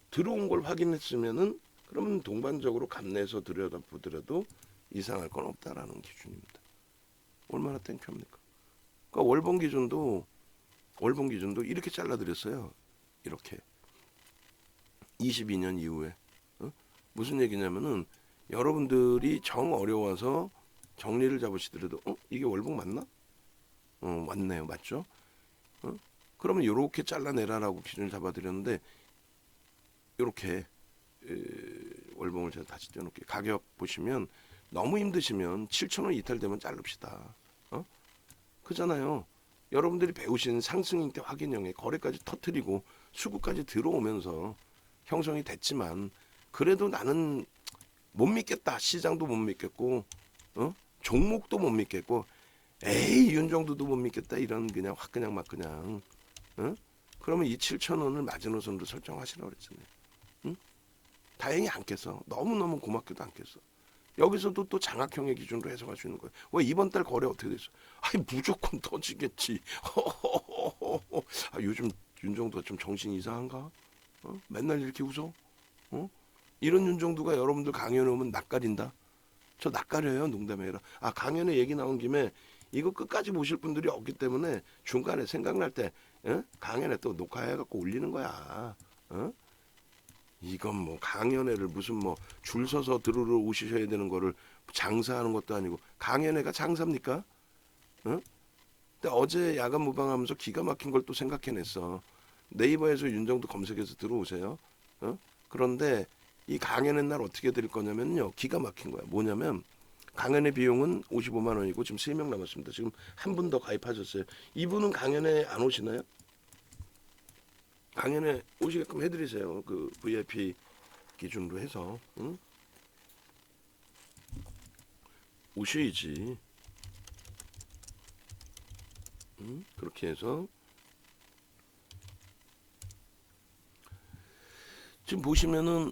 들어온 걸 확인했으면은 그러면 동반적으로 감내해서 들여다보더라도 이상할 건 없다라는 기준입니다. 얼마나 땡큐합니까? 그러니까 월봉 기준도 이렇게 잘라드렸어요. 이렇게 22년 이후에 무슨 얘기냐면은 여러분들이 정 어려워서 정리를 잡으시더라도 이게 월봉 맞나? 맞네요, 맞죠? 그러면 이렇게 잘라내라라고 기준을 잡아드렸는데 이렇게 월봉을 제가 다시 떼어놓을게요. 가격 보시면 너무 힘드시면 7,000원 이탈되면 자릅시다. 그잖아요. 여러분들이 배우신 상승인 때 확인형에 거래까지 터트리고 수급까지 들어오면서 형성이 됐지만 그래도 나는 못 믿겠다. 시장도 못 믿겠고 종목도 못 믿겠고 에이 윤정도도 못 믿겠다. 이런 그냥 확 그냥 막 그냥 그러면 이 7,000원을 마지노선으로 설정하시라고 그랬잖아요. 다행히 안 깼어. 너무너무 고맙게도 안 깼어. 여기서도 또 장악형의 기준으로 해석할 수 있는 거예요. 왜 이번 달 거래 어떻게 됐어? 아니 무조건 터지겠지. 요즘 윤정도가 좀 정신이 이상한가? 맨날 이렇게 웃어? 이런 윤정도가 여러분들 강연에 오면 낯가린다. 저 낯가려요. 농담이 아니라. 강연에 얘기 나온 김에 이거 끝까지 보실 분들이 없기 때문에 중간에 생각날 때 강연에 또 녹화해갖고 올리는 거야. 이건 뭐 강연회를 무슨 뭐 줄 서서 들으러 오셔야 되는 거를 장사하는 것도 아니고 강연회가 장사입니까? 근데 어제 야간 무방하면서 기가 막힌 걸 또 생각해냈어. 네이버에서 윤정도 검색해서 들어오세요. 그런데 이 강연회 날 어떻게 드릴 거냐면요. 기가 막힌 거야. 뭐냐면 강연회 비용은 55만 원이고 지금 3명 남았습니다. 지금 한 분 더 가입하셨어요. 이분은 강연회 안 오시나요? 강연에 오시게끔 해드리세요. 그 VIP 기준으로 해서 오셔야지. 그렇게 해서 지금 보시면은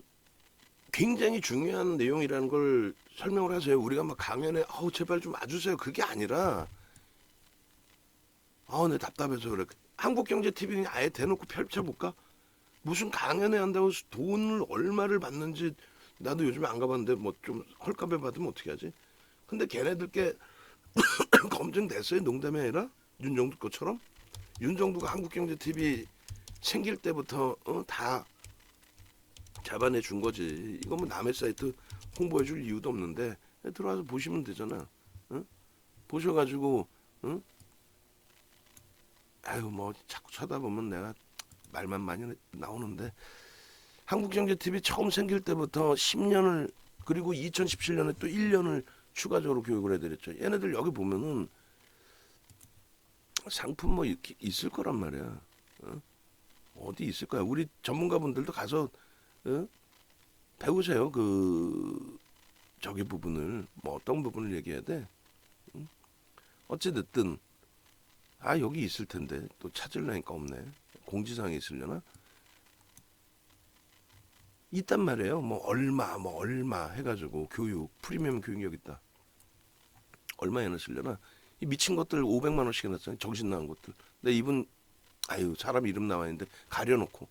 굉장히 중요한 내용이라는 걸 설명을 하세요. 우리가 막 강연에 제발 좀 와주세요. 그게 아니라 내 답답해서 그래. 한국경제TV는 아예 대놓고 펼쳐볼까? 무슨 강연회 한다고 돈을 얼마를 받는지 나도 요즘에 안 가봤는데 뭐 좀 헐값에 받으면 어떻게 하지? 근데 걔네들께 검증됐어요. 농담이 아니라 윤정도 것처럼 윤정도가 한국경제TV 생길 때부터 다 잡아내 준 거지. 이거 뭐 남의 사이트 홍보해 줄 이유도 없는데 들어와서 보시면 되잖아. 보셔가지고 뭐 자꾸 쳐다보면 내가 말만 많이 나오는데 한국경제TV 처음 생길 때부터 10년을 그리고 2017년에 또 1년을 추가적으로 교육을 해드렸죠. 얘네들 여기 보면은 상품 뭐 이렇게 있을 거란 말이야. 어디 있을 거야. 우리 전문가분들도 가서 배우세요. 저기 부분을 뭐 어떤 부분을 얘기해야 돼. 어찌됐든 여기 있을 텐데 또 찾으려니까 없네. 공지사항에 있으려나? 있단 말이에요. 뭐 얼마 해가지고 교육 프리미엄 교육 여기 있다. 얼마에 쓰려나? 이 미친 것들 500만 원씩 해놨잖아요. 정신 나간 것들. 근데 이분 사람 이름 나와 있는데 가려놓고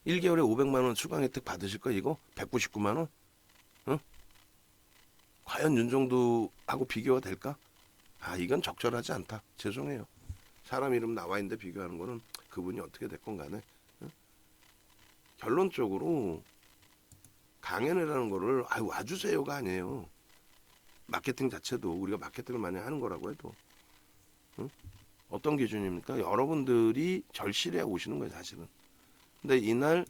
1개월에 500만 원 수강 혜택 받으실 거 이거 199만 원? 과연 윤정도하고 비교가 될까? 이건 적절하지 않다. 죄송해요. 사람 이름 나와 있는데 비교하는 거는 그분이 어떻게 됐건 간에 결론적으로 강연회라는 거를 와주세요가 아니에요. 마케팅 자체도 우리가 마케팅을 많이 하는 거라고 해도 어떤 기준입니까? 여러분들이 절실해 오시는 거예요, 사실은. 근데 이날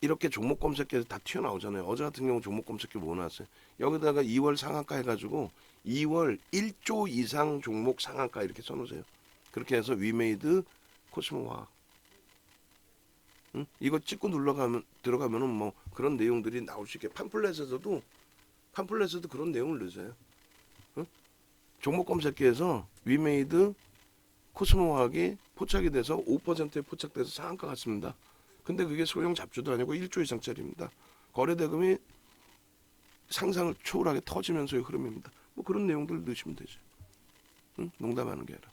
이렇게 종목 검색해서 다 튀어나오잖아요. 어제 같은 경우 종목 검색해 뭐 나왔어요? 여기다가 2월 상한가 해가지고 2월 1조 이상 종목 상한가 이렇게 써놓으세요. 그렇게 해서 위메이드 코스모화학 이거 찍고 들어가면은 뭐 그런 내용들이 나올 수 있게 팜플렛에서도 팜플렛에도 그런 내용을 넣으세요. 응? 종목 검색기에서 위메이드 코스모화학이 포착이 돼서 5%에 포착돼서 상한가 같습니다. 근데 그게 소형 잡주도 아니고 1조 이상짜리입니다. 거래대금이 상상을 초월하게 터지면서의 흐름입니다. 뭐 그런 내용들 넣으시면 되죠. 응? 농담하는 게 아니라.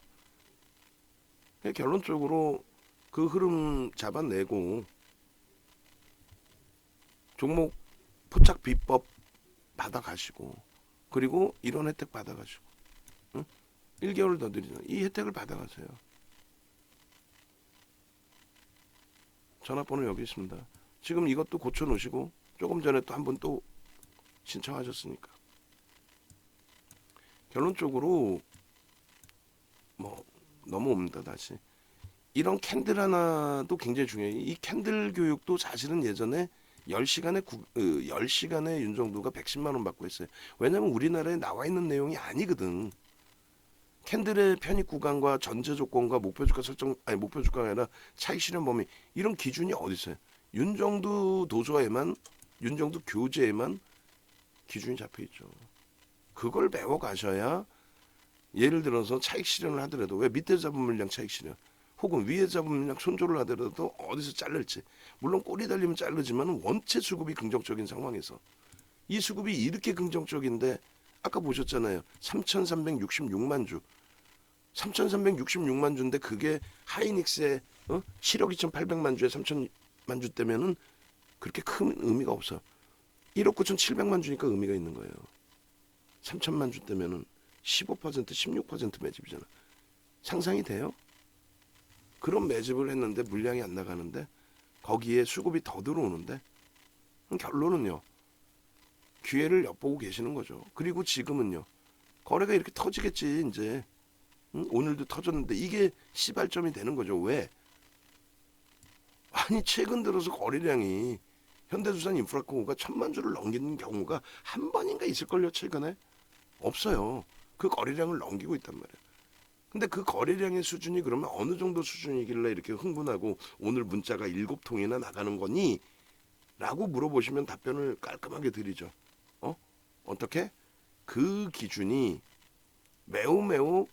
결론적으로 그 흐름 잡아내고 종목 포착 비법 받아가시고 그리고 이런 혜택 받아가시고 1개월 더 드리잖아요. 이 혜택을 받아가세요. 전화번호 여기 있습니다. 지금 이것도 고쳐놓으시고 조금 전에 또 한 번 또 신청하셨으니까 결론적으로 뭐 넘어옵니다. 다시 이런 캔들 하나도 굉장히 중요해요. 이 캔들 교육도 사실은 예전에 10시간에 윤정도가 110만 원 받고 있어요. 왜냐면 우리나라에 나와 있는 내용이 아니거든. 캔들의 편입 구간과 전제 조건과 목표 주가 설정, 아니 목표 주가가 아니라 차익 실현 범위 이런 기준이 어디 있어요? 윤정도 도서에만, 윤정도 교재에만 기준이 잡혀 있죠. 그걸 배워 가셔야 예를 들어서 차익 실현을 하더라도 왜 밑에 잡은 물량 차익 실현 혹은 위에 잡은 물량 손절을 하더라도 어디서 자를지 물론 꼬리 달리면 자르지만 원체 수급이 긍정적인 상황에서 이 수급이 이렇게 긍정적인데 아까 보셨잖아요. 3,366만 주 3,366만 주인데 그게 하이닉스의 7억 2,800만 주에 3,000만 주 때면은 그렇게 큰 의미가 없어. 1억 9,700만 주니까 의미가 있는 거예요. 3,000만 주 때면은 15% 16% 매집이잖아. 상상이 돼요? 그런 매집을 했는데 물량이 안 나가는데 거기에 수급이 더 들어오는데 결론은요. 기회를 엿보고 계시는 거죠. 그리고 지금은요. 거래가 이렇게 터지겠지 이제. 오늘도 터졌는데 이게 시발점이 되는 거죠. 왜? 아니 최근 들어서 거래량이 현대두산 인프라코가 1,000만 주를 넘기는 경우가 한 번인가 있을걸요. 최근에? 없어요. 그 거래량을 넘기고 있단 말이에요. 근데 그 거래량의 수준이 그러면 어느 정도 수준이길래 이렇게 흥분하고 오늘 문자가 7통이나 나가는 거니? 라고 물어보시면 답변을 깔끔하게 드리죠. 어떻게? 그 기준이 매우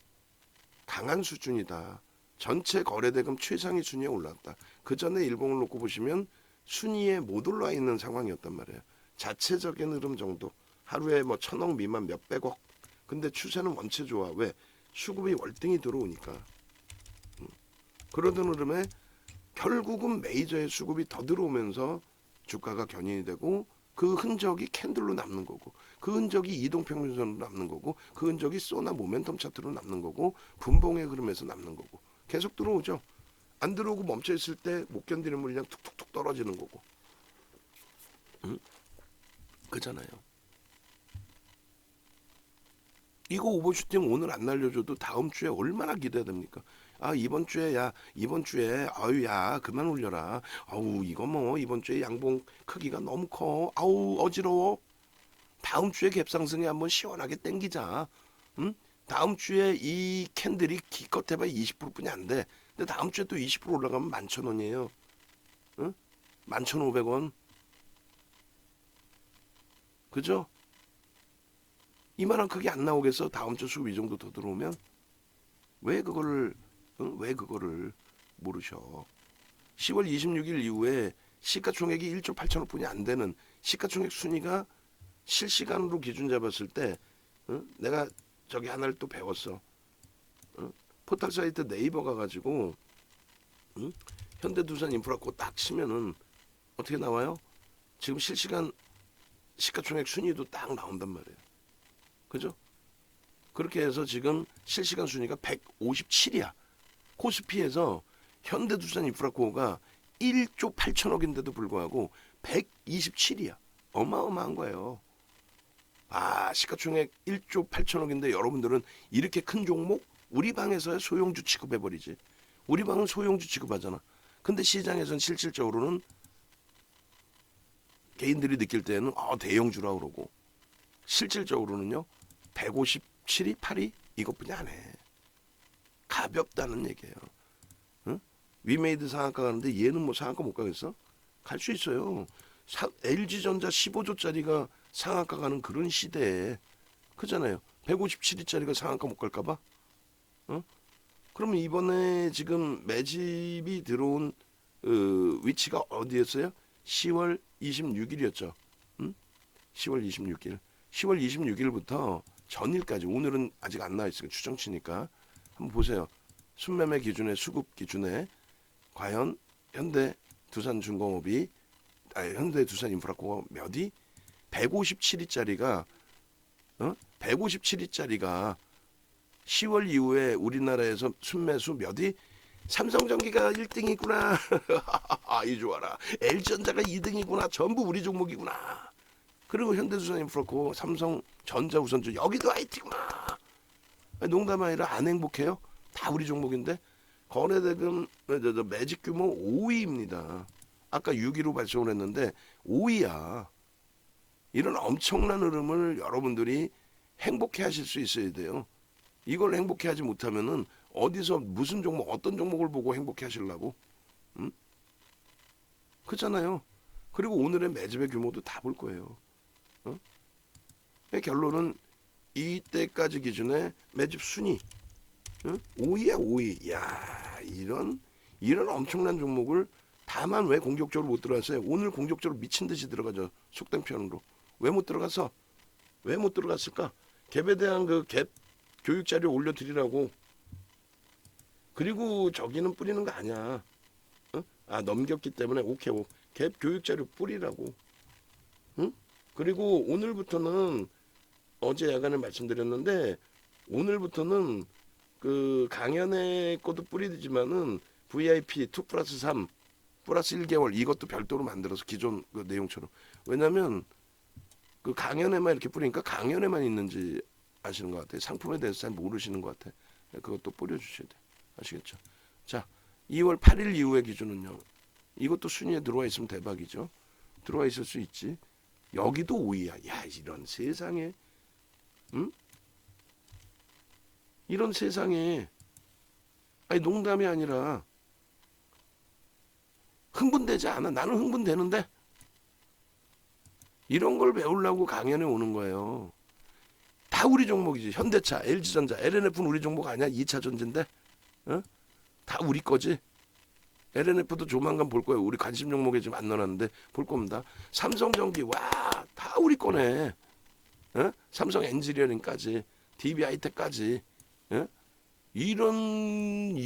강한 수준이다. 전체 거래대금 최상위 순위에 올랐다. 그 전에 일봉을 놓고 보시면 순위에 못 올라 있는 상황이었단 말이에요. 자체적인 흐름 정도. 하루에 뭐 1,000억 미만 몇백억. 근데 추세는 원체 좋아. 왜? 수급이 월등히 들어오니까. 그러던 흐름에 결국은 메이저의 수급이 더 들어오면서 주가가 견인이 되고 그 흔적이 캔들로 남는 거고 그 흔적이 이동평균선으로 남는 거고 그 흔적이 소나 모멘텀 차트로 남는 거고 분봉의 흐름에서 남는 거고 계속 들어오죠. 안 들어오고 멈춰 있을 때 못 견디는 물량 툭툭툭 떨어지는 거고 그잖아요. 이거 오버슈팅 오늘 안 날려줘도 다음 주에 얼마나 기대가 됩니까? 아 이번 주에 아유 야 그만 올려라. 아우 이거 뭐 이번 주에 양봉 크기가 너무 커. 아우 어지러워. 다음 주에 갭상승에 한번 시원하게 땡기자. 응? 다음 주에 이 캔들이 기껏 해봐야 20%뿐이 안 돼. 근데 다음 주에 또 20% 올라가면 11,000원이에요. 응? 11,500원. 그죠? 이만한 크기 안 나오겠어? 다음 주 수급 이 정도 더 들어오면? 왜 그거를 모르셔? 10월 26일 이후에 시가총액이 1조 8천억 뿐이 안 되는 시가총액 순위가 실시간으로 기준 잡았을 때 내가 저기 하나를 또 배웠어. 포털 사이트 네이버 가가지고 현대두산 인프라코 딱 치면은 어떻게 나와요? 지금 실시간 시가총액 순위도 딱 나온단 말이에요. 그죠? 그렇게 해서 지금 실시간 순위가 157이야. 코스피에서 현대두산 인프라코어가 1조 8천억인데도 불구하고 127이야. 어마어마한 거예요. 아 시가총액 1조 8천억인데 여러분들은 이렇게 큰 종목 우리 방에서야 소형주 취급해버리지. 우리 방은 소형주 취급하잖아. 근데 시장에서는 실질적으로는 개인들이 느낄 때는 대형주라 그러고 실질적으로는요 157이 8이 이것뿐이 안 해. 가볍다는 얘기예요. 응? 위메이드 상한가 가는데 얘는 뭐 상한가 못 가겠어? 갈 수 있어요. LG전자 15조짜리가 상한가 가는 그런 시대에 그잖아요. 157위짜리가 상한가 못 갈까봐? 어? 그러면 이번에 지금 매집이 들어온 위치가 어디였어요? 10월 26일이었죠. 응? 10월 26일. 10월 26일부터 전일까지 오늘은 아직 안 나와 있으니까 추정치니까 한번 보세요. 순매매 기준에 수급 기준에 과연 현대 두산중공업이 현대 두산인프라코가 몇이? 157위짜리가 157위짜리가 10월 이후에 우리나라에서 순매수 몇이? 삼성전기가 1등이구나. 이 좋아라. LG전자가 2등이구나. 전부 우리 종목이구나. 그리고 현대두산인프라코, 삼성전자, 우선주 여기도 IT구나. 농담 아니라 안 행복해요? 다 우리 종목인데 거래대금 매직 규모 5위입니다. 아까 6위로 발송을 했는데 5위야. 이런 엄청난 흐름을 여러분들이 행복해 하실 수 있어야 돼요. 이걸 행복해 하지 못하면은 어디서 무슨 종목 어떤 종목을 보고 행복해 하시려고? 응? 그렇잖아요. 그리고 오늘의 매집의 규모도 다 볼 거예요. 결론은 이때까지 기준에 매집 순위 5위야 5위. 야 이런 엄청난 종목을 다만 왜 공격적으로 못 들어갔어요? 오늘 공격적으로 미친 듯이 들어가죠. 속된 표현으로. 왜 못 들어갔어? 왜 못 들어갔을까? 갭에 대한 그 갭 교육 자료 올려드리라고. 그리고 저기는 뿌리는 거 아니야. 넘겼기 때문에 오케이. 갭 교육 자료 뿌리라고. 응? 그리고 오늘부터는 어제 야간에 말씀드렸는데 오늘부터는 그 강연의 것도 뿌리지만은 VIP 2 플러스 3 플러스 1개월 이것도 별도로 만들어서 기존 그 내용처럼. 왜냐면 그 강연에만 이렇게 뿌리니까 강연에만 있는지 아시는 것 같아요. 상품에 대해서 잘 모르시는 것 같아요. 그것도 뿌려주셔야 돼요. 아시겠죠? 자, 2월 8일 이후의 기준은요. 이것도 순위에 들어와 있으면 대박이죠. 들어와 있을 수 있지. 여기도 5위야. 야, 이런 세상에. 응? 이런 세상에. 아니 농담이 아니라 흥분되지 않아. 나는 흥분되는데. 이런 걸 배우려고 강연에 오는 거예요. 다 우리 종목이지. 현대차, LG전자, LNF는 우리 종목 아니야? 2차 전지인데. 다 우리 거지. LNF도 조만간 볼 거예요. 우리 관심 종목에 지금 안 넣어놨는데 볼 겁니다. 삼성전기 와, 다 우리 거네. 삼성 엔지니어링까지, DB 하이텍까지. 이런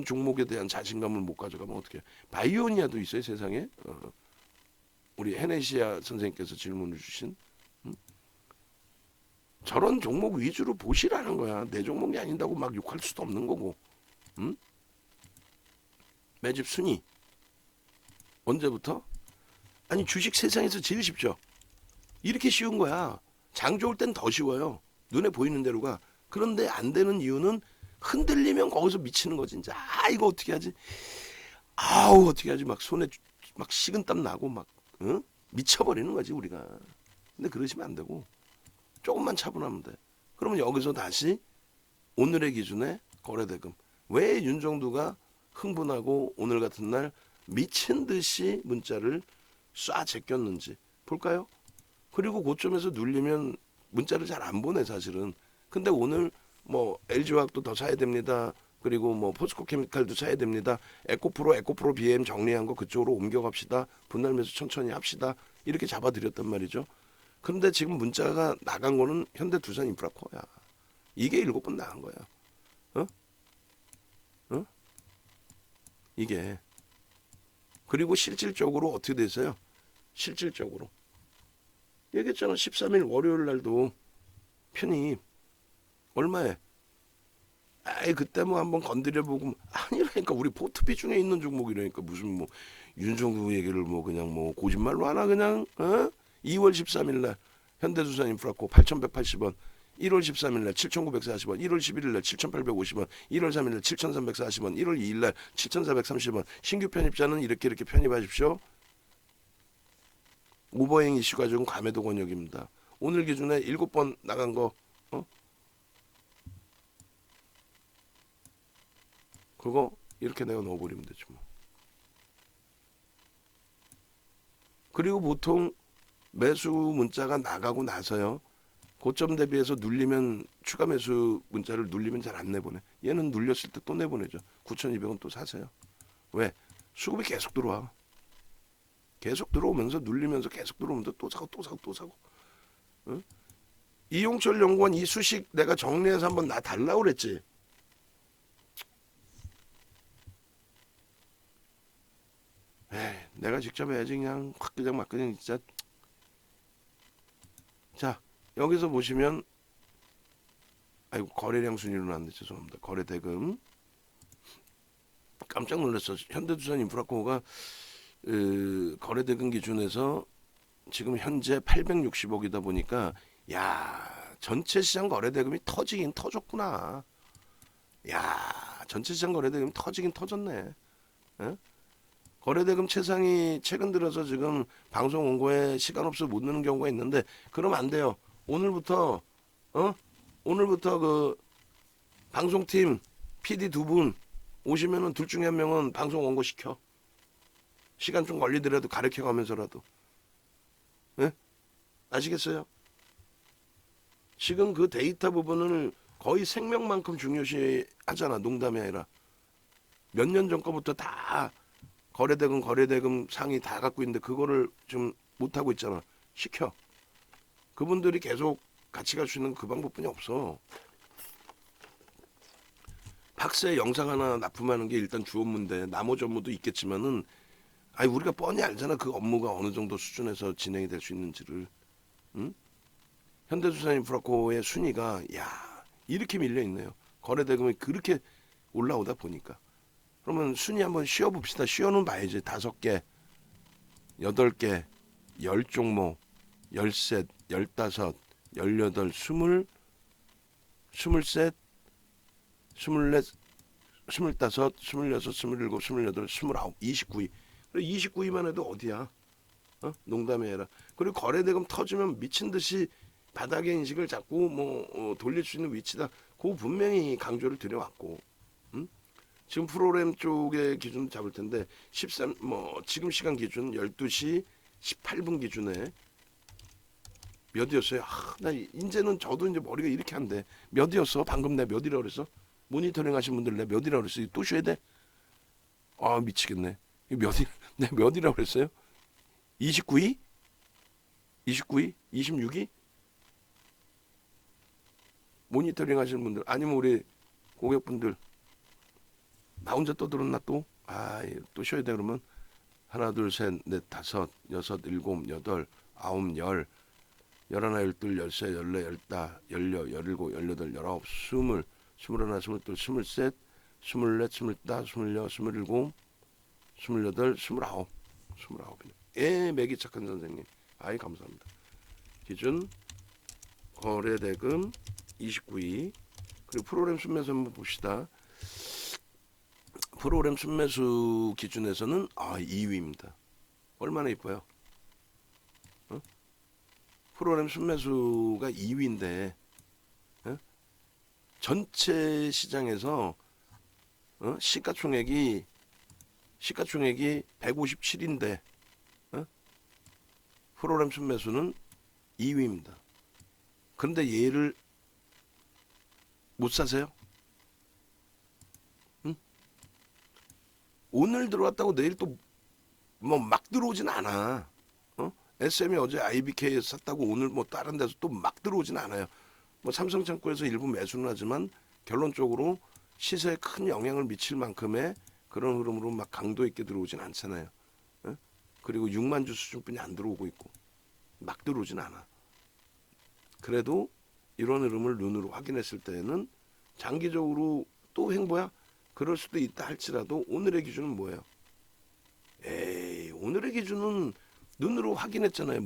종목에 대한 자신감을 못 가져가면 어떡해. 바이오니아도 있어요 세상에. 우리 헤네시아 선생님께서 질문을 주신. 저런 종목 위주로 보시라는 거야. 내 종목이 아닌다고 막 욕할 수도 없는 거고. 매집 순위 언제부터? 아니 주식 세상에서 제일 쉽죠. 이렇게 쉬운 거야. 장 좋을 땐 더 쉬워요. 눈에 보이는 대로가. 그런데 안 되는 이유는 흔들리면 거기서 미치는 거지. 진짜 이거 어떻게 하지? 아우 어떻게 하지? 막 손에 막 식은땀 나고 막 미쳐버리는 거지 우리가. 근데 그러시면 안 되고 조금만 차분하면 돼. 그러면 여기서 다시 오늘의 기준에 거래대금. 왜 윤정두가 흥분하고 오늘 같은 날 미친 듯이 문자를 쏴 제꼈는지 볼까요? 그리고 고점에서 눌리면 문자를 잘 안 보내 사실은. 근데 오늘 뭐 LG화학도 더 사야 됩니다. 그리고 뭐 포스코케미칼도 사야 됩니다. 에코프로 BM 정리한 거 그쪽으로 옮겨갑시다. 분할 매수 천천히 합시다. 이렇게 잡아드렸단 말이죠. 그런데 지금 문자가 나간 거는 현대두산인프라코야. 이게 7번 나간 거야. 이게. 그리고 실질적으로 어떻게 됐어요? 실질적으로. 얘기했잖아. 13일 월요일 날도 편입. 얼마에? 그때 뭐 한번 건드려보고. 아니라니까. 우리 포트피 중에 있는 종목이라니까. 무슨 뭐 윤정수 얘기를 뭐 그냥 뭐 거짓말로 하나 그냥. 2월 13일 날 현대두산인프라코 8,180원. 1월 13일 날 7,940원, 1월 11일 날 7,850원, 1월 3일 날 7,340원, 1월 2일 날 7,430원. 신규 편입자는 이렇게 편입하십시오. 오버행 이슈가 좀 감해도 권역입니다. 오늘 기준에 7번 나간 거 그거 이렇게 내가 넣어버리면 되지 뭐. 그리고 보통 매수 문자가 나가고 나서요. 고점 대비해서 눌리면 추가 매수 문자를 눌리면 잘 안 내보내. 얘는 눌렸을 때 또 내보내죠. 9,200원 또 사세요. 왜? 수급이 계속 들어와. 계속 들어오면서 눌리면서 계속 들어오면서 또 사고 또 사고 또 사고. 응? 이용철 연구원 이 수식 내가 정리해서 한번 나 달라고 그랬지. 에이, 내가 직접 해야지 그냥 확 그냥 막 그냥 진짜. 자, 여기서 보시면 아이고 거래량 순위로 나왔는데 죄송합니다. 거래 대금 깜짝 놀랐어. 현대두산 인프라코어가 거래 대금 기준에서 지금 현재 860억이다 보니까 야 전체 시장 거래 대금이 터지긴 터졌구나. 야 전체 시장 거래 대금이 터지긴 터졌네. 에? 거래대금 최상이 최근 들어서 지금 방송 원고에 시간 없어 못 넣는 경우가 있는데 그러면 안 돼요. 오늘부터 오늘부터 그 방송팀 PD 두 분 오시면은 둘 중에 한 명은 방송 원고 시켜. 시간 좀 걸리더라도 가르쳐 가면서라도. 예? 아시겠어요? 지금 그 데이터 부분을 거의 생명만큼 중요시 하잖아. 농담이 아니라. 몇 년 전 거부터 다 거래대금 상이 다 갖고 있는데 그거를 좀 못하고 있잖아. 시켜. 그분들이 계속 같이 갈 수 있는 그 방법뿐이 없어. 박스에 영상 하나 납품하는 게 일단 주 업무인데 나머지 업무도 있겠지만은 아니 우리가 뻔히 알잖아. 그 업무가 어느 정도 수준에서 진행이 될 수 있는지를. 응? 현대두산 인프라코의 순위가 야 이렇게 밀려 있네요. 거래대금이 그렇게 올라오다 보니까. 그러면 순위 한번 쉬어봅시다. 쉬어는 봐야지. 5개, 8개, 10종목, 13, 15, 18, 20, 23, 24, 25, 26, 27, 28, 29, 29위. 29위만 해도 어디야? 농담이 아니라. 그리고 거래대금 터지면 미친 듯이 바닥의 인식을 잡고 돌릴 수 있는 위치다. 그거 분명히 강조를 드려왔고. 응? 지금 프로그램 쪽의 기준 잡을 텐데 13 지금 시간 기준 12시 18분 기준에 몇이었어요? 나 이제는 저도 이제 머리가 이렇게 한데 몇이었어? 방금 내 몇이라고 그랬어? 모니터링 하신 분들 내 몇이라고 그랬어? 또 쉬어야 돼? 아 미치겠네. 내 몇이라고 그랬어요? 29위? 29위? 26위? 모니터링 하시는 분들 아니면 우리 고객분들 나 혼자 떠들었나 또? 또 쉬어야 돼 그러면 하나 둘셋넷 다섯 여섯 일곱 여덟 아홉 열 열하나 열둘 열세 열네 열다 열여 열일곱 열여덟 열아홉 스물 스물하나 스물둘 스물셋 스물넷 스물다 스물여 스물일곱 스물여덟 스물아홉이네. 매기 착한 선생님. 감사합니다. 기준 거래대금 29위. 그리고 프로그램 순매수 한번 봅시다. 프로그램 순매수 기준에서는 2위입니다. 얼마나 이뻐요? 프로그램 순매수가 2위인데 전체 시장에서 시가총액이 157인데 프로그램 순매수는 2위입니다. 그런데 얘를 못 사세요? 오늘 들어왔다고 내일 또 막 들어오진 않아. SM이 어제 IBK에서 샀다고 오늘 다른 데서 또 막 들어오진 않아요. 삼성창고에서 일부 매수는 하지만 결론적으로 시세에 큰 영향을 미칠 만큼의 그런 흐름으로 막 강도 있게 들어오진 않잖아요. 그리고 6만 주 수준뿐이 안 들어오고 있고 막 들어오진 않아. 그래도 이런 흐름을 눈으로 확인했을 때는 장기적으로 또 횡보야? 그럴 수도 있다 할지라도 오늘의 기준은 뭐예요? 오늘의 기준은 눈으로 확인했잖아요.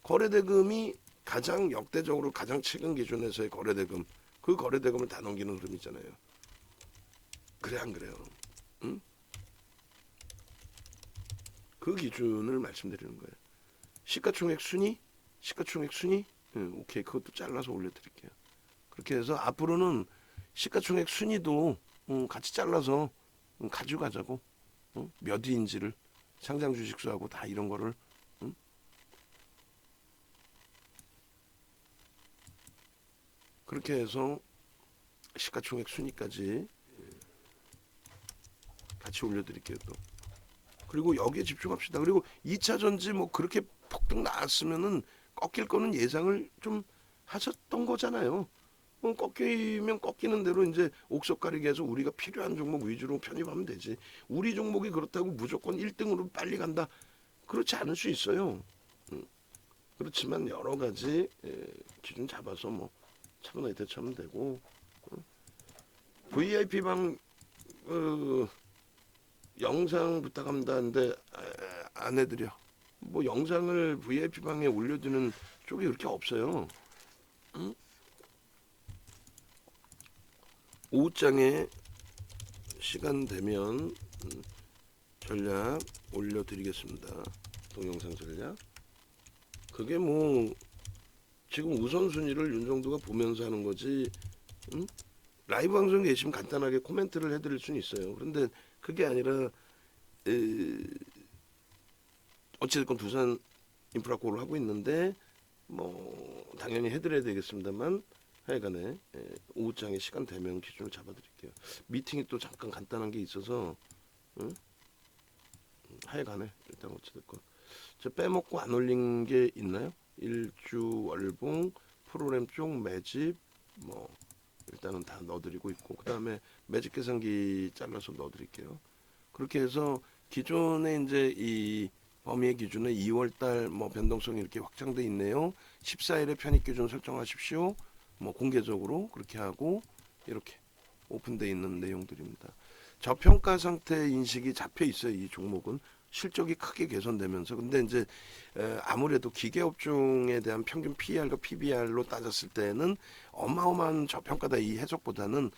거래대금이 가장 역대적으로 가장 최근 기준에서의 거래대금, 그 거래대금을 다 넘기는 흐름이잖아요. 그래 안 그래요? 응? 그 기준을 말씀드리는 거예요. 시가총액 순위? 오케이, 그것도 잘라서 올려드릴게요. 그렇게 해서 앞으로는 시가총액 순위도 같이 잘라서 가져가자고. 몇 위인지를. 상장 주식수하고 다 이런 거를 응? 그렇게 해서 시가총액 순위까지 같이 올려드릴게요 또. 그리고 여기에 집중합시다. 그리고 2차 전지 뭐 그렇게 폭등 나왔으면은 꺾일 거는 예상을 좀 하셨던 거잖아요. 꺾이면 꺾이는 대로 이제 옥석 가리기 해서 우리가 필요한 종목 위주로 편입하면 되지. 우리 종목이 그렇다고 무조건 1등으로 빨리 간다. 그렇지 않을 수 있어요. 그렇지만 여러 가지 기준 잡아서 뭐 차분하게 대처하면 되고. VIP 방 영상 부탁합니다 하는데 안 해드려. 뭐 영상을 VIP 방에 올려주는 쪽이 그렇게 없어요. 응? 오후장에 시간 되면 전략 올려드리겠습니다. 동영상 전략. 그게 뭐 지금 우선순위를 윤정도가 보면서 하는 거지. 응? 라이브 방송 계시면 간단하게 코멘트를 해드릴 수는 있어요. 그런데 그게 아니라 어찌됐건 두산 인프라코를 하고 있는데 뭐 당연히 해드려야 되겠습니다만 하여간에 오후장에 시간 되면 기준을 잡아드릴게요. 미팅이 또 잠깐 간단한 게 있어서 응? 하여간에 일단 어찌됐건 저 빼먹고 안 올린 게 있나요? 일주 월봉 프로그램 쪽 매집 뭐 일단은 다 넣어드리고 있고 그 다음에 매직 계산기 잘라서 넣어드릴게요. 그렇게 해서 기존에 이제 이 범위의 기준은 2월달 뭐 변동성이 이렇게 확장돼 있네요. 14일에 편입 기준 설정하십시오. 뭐 공개적으로 그렇게 하고 이렇게 오픈돼 있는 내용들입니다. 저평가 상태 인식이 잡혀 있어요. 이 종목은 실적이 크게 개선되면서 근데 이제 아무래도 기계업종에 대한 평균 PER과 PBR로 따졌을 때는 어마어마한 저평가다 이 해석보다는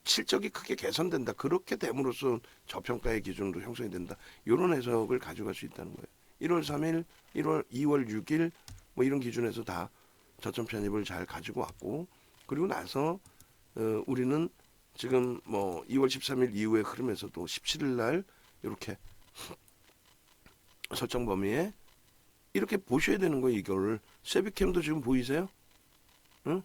실적이 크게 개선된다. 그렇게 됨으로써 저평가의 기준으로 형성이 된다. 이런 해석을 가져갈 수 있다는 거예요. 1월 3일, 2월 6일 뭐 이런 기준에서 다 저점 편입을 잘 가지고 왔고 그리고 나서 우리는 지금 뭐 2월 13일 이후의 흐름에서도 17일 날 이렇게 설정 범위에 이렇게 보셔야 되는 거예요. 이거를 세비캠도 지금 보이세요? 응?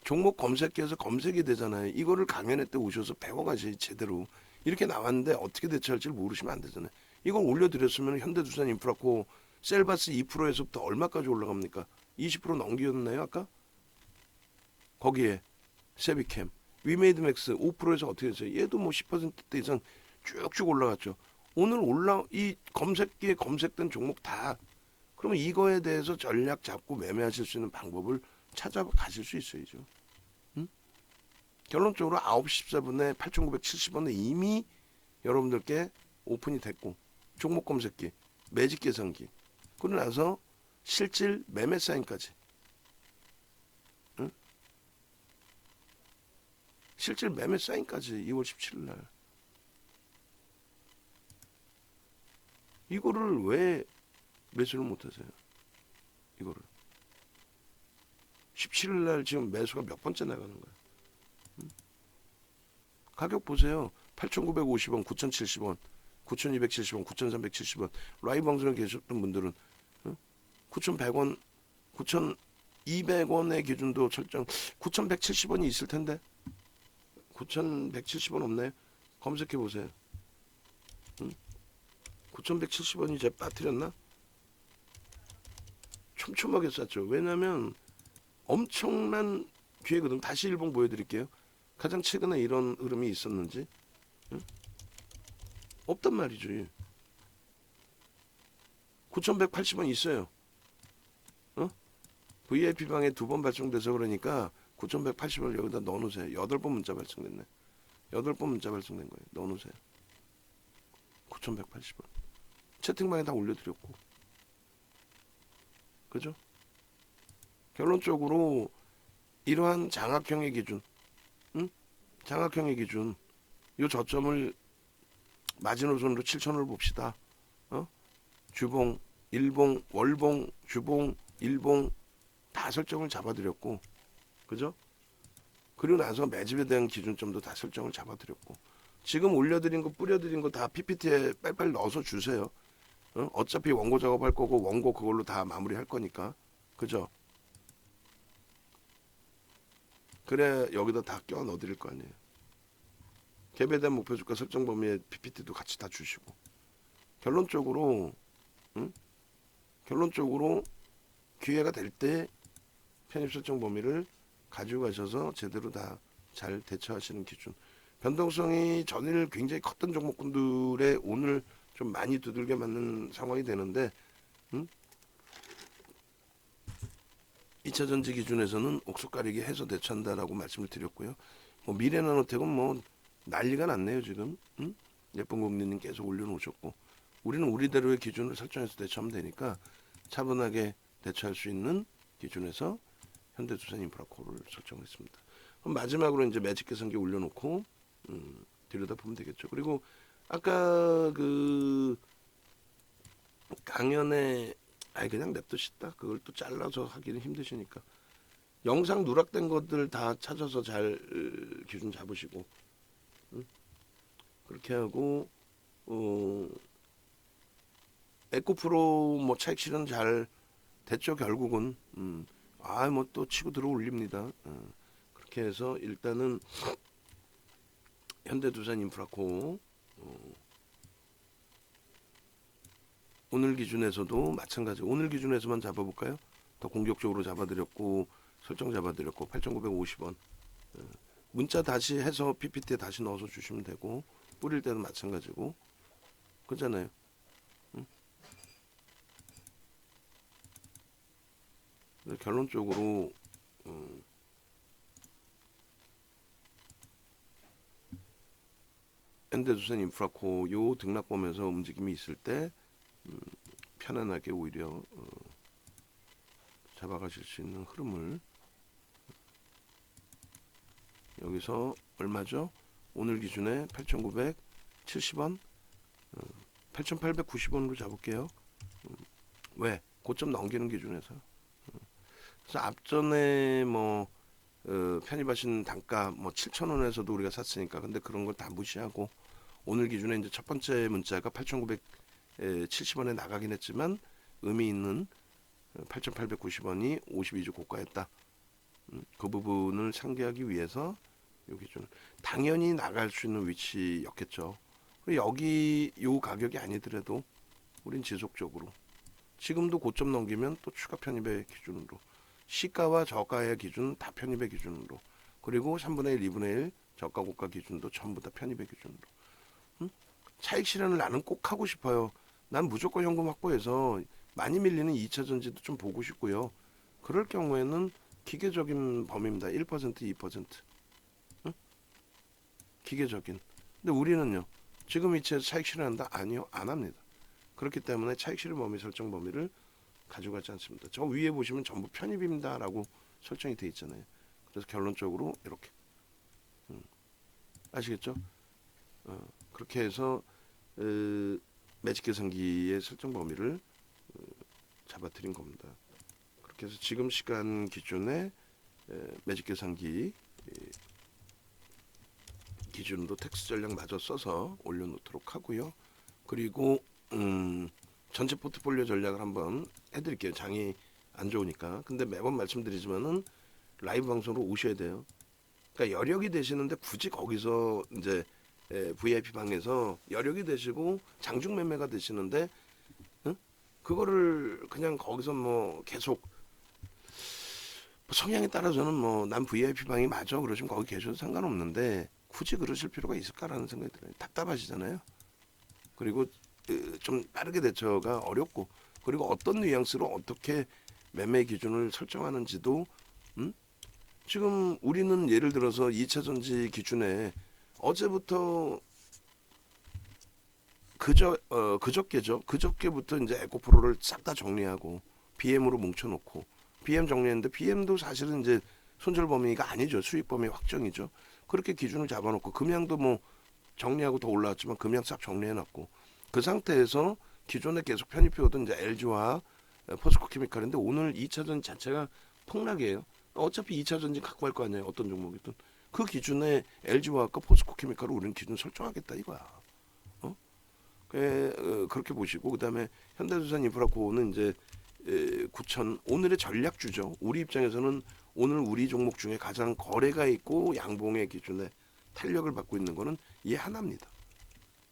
종목 검색해서 검색이 되잖아요. 이거를 강연회 때 오셔서 배워가지 제대로 이렇게 나왔는데 어떻게 대처할지 모르시면 안 되잖아요. 이걸 올려드렸으면 현대두산 인프라코 셀바스 2%에서부터 얼마까지 올라갑니까? 20% 넘기었나요 아까? 거기에 세비캠 위메이드맥스 5%에서 어떻게 됐어요? 얘도 뭐 10%대 이상 쭉쭉 올라갔죠. 오늘 이 검색기에 검색된 종목 다 그러면 이거에 대해서 전략 잡고 매매하실 수 있는 방법을 찾아가실 수 있어야죠. 응? 결론적으로 9시 14분에 8,970원에 이미 여러분들께 오픈이 됐고 종목 검색기 매직 계산기 그러고 나서 실질 매매 사인까지 응? 실질 매매 사인까지 2월 17일 날 이거를 왜 매수를 못하세요? 이거를 17일 날 지금 매수가 몇 번째 나가는 거야? 가격 보세요. 8,950원, 9,070원, 9,270원, 9,370원. 라이브 방송에 계셨던 분들은 9,100원, 9,200원의 기준도 설정 9,170원이 있을 텐데 9,170원 없나요? 검색해 보세요. 9,170원이 제 빠뜨렸나? 촘촘하게 쌌죠. 왜냐하면 엄청난 기회거든. 다시 일봉 보여드릴게요. 가장 최근에 이런 흐름이 있었는지 응? 없단 말이죠. 9,180원 있어요. VIP 방에 2번 발송돼서 그러니까 9,180원을 여기다 넣어놓으세요. 8번 문자 발송됐네. 8번 문자 발송된 거예요. 넣어놓으세요. 9,180원. 채팅방에 다 올려드렸고. 그죠? 결론적으로 이러한 장악형의 기준, 장악형의 기준, 이 저점을 마지노선으로 7,000원을 봅시다. 주봉, 일봉, 월봉, 주봉, 일봉 다 설정을 잡아드렸고, 그죠? 그리고 나서 매집에 대한 기준점도 다 설정을 잡아드렸고, 지금 올려드린 거 뿌려드린 거 다 PPT에 빨리빨리 넣어서 주세요. 어차피 원고 작업할 거고 원고 그걸로 다 마무리할 거니까. 그죠? 그래 여기다 다 껴 넣어드릴 거 아니에요. 갭에 대한 목표 주가 설정 범위에 PPT도 같이 다 주시고 결론적으로 결론적으로 기회가 될 때 편입 설정 범위를 가지고 가셔서 제대로 다 잘 대처하시는 기준. 변동성이 전일 굉장히 컸던 종목군들의 오늘 좀 많이 두들겨 맞는 상황이 되는데 2차 전지 기준에서는 옥석 가리기 해서 대처한다라고 말씀을 드렸고요. 뭐 미래나노텍은 뭐 난리가 났네요 지금. 예쁜 국민님 계속 올려놓으셨고 우리는 우리대로의 기준을 설정해서 대처하면 되니까 차분하게 대처할 수 있는 기준에서 현대두산인프라코를 설정했습니다. 그럼 마지막으로 이제 매직 계산기 올려놓고 들여다보면 되겠죠. 그리고 아까 그 강연에 그냥 냅두시다 그걸 또 잘라서 하기는 힘드시니까 영상 누락된 것들 다 찾아서 잘 기준 잡으시고 그렇게 하고 에코프로 뭐 차익 실현 잘 됐죠 결국은. 뭐 또 치고 들어 올립니다. 그렇게 해서 일단은 현대두산인프라코 오늘 기준에서도 마찬가지. 오늘 기준에서만 잡아볼까요? 더 공격적으로 잡아드렸고 설정 잡아드렸고 8,950원. 문자 다시 해서 PPT에 다시 넣어서 주시면 되고 뿌릴 때는 마찬가지고 그렇잖아요. 결론적으로 현대두산 인프라코 요 등락범에서 움직임이 있을 때 편안하게 오히려 잡아가실 수 있는 흐름을 여기서 얼마죠? 오늘 기준에 8,970원 8,890원으로 잡을게요. 왜? 고점 넘기는 기준에서. 그래서 앞전에 뭐 편입하신 단가 뭐 7,000원에서도 우리가 샀으니까 근데 그런 걸 다 무시하고 오늘 기준에 이제 첫 번째 문자가 8,970원에 나가긴 했지만 의미 있는 8,890원이 52주 고가였다. 그 부분을 상기하기 위해서 요 기준 당연히 나갈 수 있는 위치였겠죠. 그리고 여기 요 가격이 아니더라도 우린 지속적으로 지금도 고점 넘기면 또 추가 편입의 기준으로 시가와 저가의 기준 다 편입의 기준으로 그리고 3분의 1, 2분의 1 저가 고가 기준도 전부 다 편입의 기준으로 차익 실현을 나는 꼭 하고 싶어요. 난 무조건 현금 확보해서 많이 밀리는 2차 전지도 좀 보고 싶고요. 그럴 경우에는 기계적인 범위입니다. 1%, 2%. 기계적인. 근데 우리는요. 지금 위치에서 차익 실현한다? 아니요. 안 합니다. 그렇기 때문에 차익 실현 범위 설정 범위를 가져가지 않습니다. 저 위에 보시면 전부 편입입니다 라고 설정이 되어 있잖아요. 그래서 결론적으로 이렇게 아시겠죠? 그렇게 해서 매직 계산기의 설정 범위를 잡아드린 겁니다. 그렇게 해서 지금 시간 기준에 매직 계산기 기준으로 텍스 전략 마저 써서 올려놓도록 하고요. 그리고 전체 포트폴리오 전략을 한번 해드릴게요. 장이 안 좋으니까. 근데 매번 말씀드리지만은 라이브 방송으로 오셔야 돼요. 그러니까 여력이 되시는데 굳이 거기서 이제 VIP 방에서 여력이 되시고 장중 매매가 되시는데 그거를 그냥 거기서 뭐 계속 성향에 따라서는 뭐 난 VIP 방이 맞아 그러시면 거기 계셔도 상관없는데 굳이 그러실 필요가 있을까라는 생각이 들어요. 답답하시잖아요. 그리고 좀 빠르게 대처가 어렵고 그리고 어떤 뉘앙스로 어떻게 매매 기준을 설정하는지도 지금 우리는 예를 들어서 2차 전지 기준에 어제부터 그저께부터 이제 에코프로를 싹 다 정리하고 BM으로 뭉쳐놓고 BM 정리했는데 BM도 사실은 이제 손절 범위가 아니죠. 수익 범위 확정이죠. 그렇게 기준을 잡아놓고 금양도 뭐 정리하고 더 올라왔지만 금양 싹 정리해놨고 그 상태에서 기존에 계속 편입해오던 이제 LG와 포스코 케미칼인데 오늘 2차 전지 자체가 폭락이에요. 어차피 2차 전지 갖고 갈 거 아니에요. 어떤 종목이든. 그 기준에 LG화학과 포스코케미칼을 우리는 기준 설정하겠다 이거야. 그렇게 보시고 그다음에 현대두산 인프라코는 이제 9천 오늘의 전략주죠. 우리 입장에서는 오늘 우리 종목 중에 가장 거래가 있고 양봉의 기준에 탄력을 받고 있는 거는 이 하나입니다.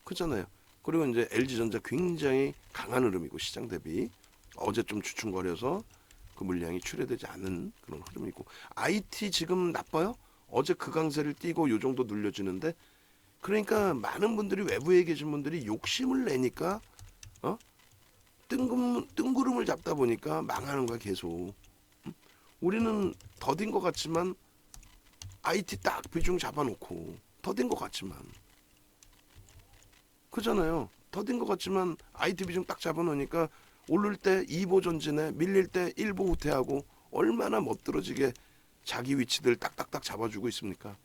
그렇잖아요. 그리고 이제 LG전자 굉장히 강한 흐름이고 시장 대비 어제 좀 주춤거려서 그 물량이 출회되지 않은 그런 흐름이 있고 IT 지금 나빠요? 어제 그 강세를 띄고 요 정도 눌려지는데 그러니까 많은 분들이 외부에 계신 분들이 욕심을 내니까 뜬구름을 잡다 보니까 망하는 거야 계속. 우리는 더딘 것 같지만 IT 딱 비중 잡아놓고 더딘 것 같지만 그잖아요. 더딘 것 같지만 IT 비중 딱 잡아놓으니까 오를 때 2보 전진에 밀릴 때 1보 후퇴하고 얼마나 멋들어지게 자기 위치들 딱딱딱 잡아주고 있습니까?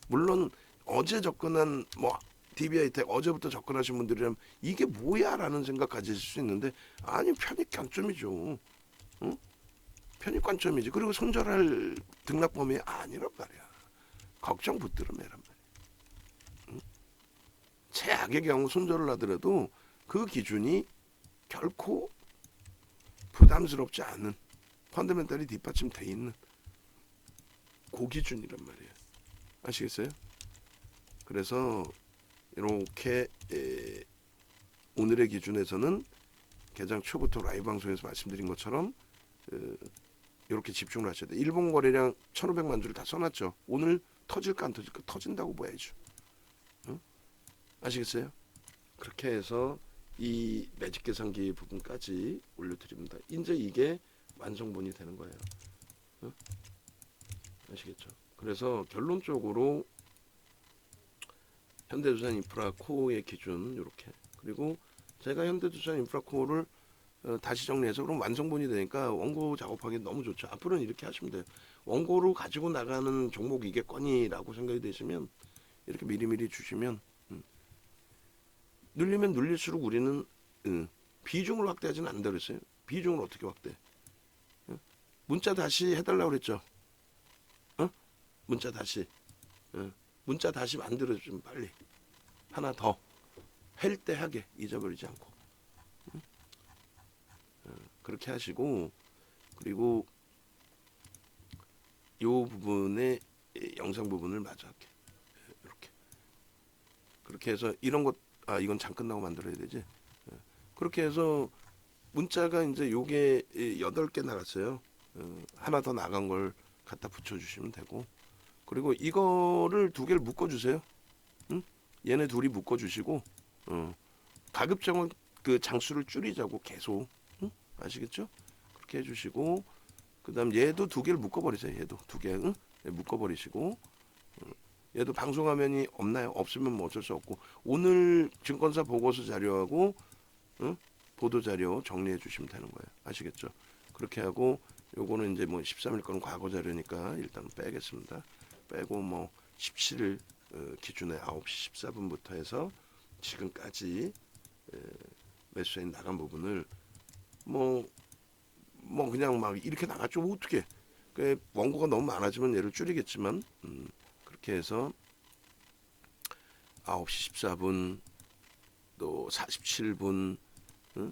물론 어제 접근한 뭐 DBI텍 어제부터 접근하신 분들이라면 이게 뭐야라는 생각 가지실 수 있는데 아니 편입 관점이죠. 응? 편입 관점이지. 그리고 손절할 등락 범위 아니란 말이야. 걱정 붙들어 매란 말이야. 응? 최악의 경우 손절을 하더라도 그 기준이 결코 부담스럽지 않은 펀더멘탈이 뒷받침돼 있는 그 기준이란 말이에요. 아시겠어요? 그래서 이렇게 오늘의 기준에서는 개장 초부터 라이브 방송에서 말씀드린 것처럼 이렇게 집중을 하셔야 돼요. 일본 거래량 1,500만 주를 다 써놨죠. 오늘 터질까 안 터질까? 터진다고 봐야죠. 응? 아시겠어요? 그렇게 해서 이 매직 계산기 부분까지 올려드립니다. 이제 이게 완성본이 되는 거예요. 응? 아시겠죠? 그래서 결론적으로 현대두산 인프라코어의 기준 이렇게 그리고 제가 현대두산 인프라코어를 다시 정리해서 그럼 완성본이 되니까 원고 작업하기 너무 좋죠. 앞으로는 이렇게 하시면 돼요. 원고로 가지고 나가는 종목이겠거니라고 생각이 되시면 이렇게 미리미리 주시면 눌리면 눌릴수록 우리는 비중을 확대하지는 않는다 그랬어요. 비중을 어떻게 확대? 문자 다시 해달라고 그랬죠. 문자 다시. 문자 다시 만들어 좀 빨리. 하나 더. 할 때 하게 잊어버리지 않고. 그렇게 하시고 그리고 요 부분에 영상 부분을 마저 할게. 이렇게. 그렇게 해서 이런 것 이건 장 끝나고 만들어야 되지. 그렇게 해서 문자가 이제 요게 8개 나갔어요. 하나 더 나간 걸 갖다 붙여주시면 되고 그리고 이거를 2개를 묶어주세요. 응? 얘네 둘이 묶어주시고 가급적은 그 장수를 줄이자고 계속 응? 아시겠죠? 그렇게 해주시고 그 다음 얘도 2개를 묶어버리세요. 얘도 2개 응? 얘 묶어버리시고 얘도 방송화면이 없나요? 없으면 뭐 어쩔 수 없고 오늘 증권사 보고서 자료하고 보도자료 정리해 주시면 되는 거예요. 아시겠죠? 그렇게 하고 요거는 이제 뭐 13일 거는 과거 자료니까 일단 빼겠습니다. 빼고 뭐 17일 기준에 9시 14분부터 해서 지금까지 매수세인 나간 부분을 뭐 그냥 막 이렇게 나갔죠. 어떻게? 원고가 너무 많아지면 얘를 줄이겠지만 그렇게 해서 9시 14분 또 47분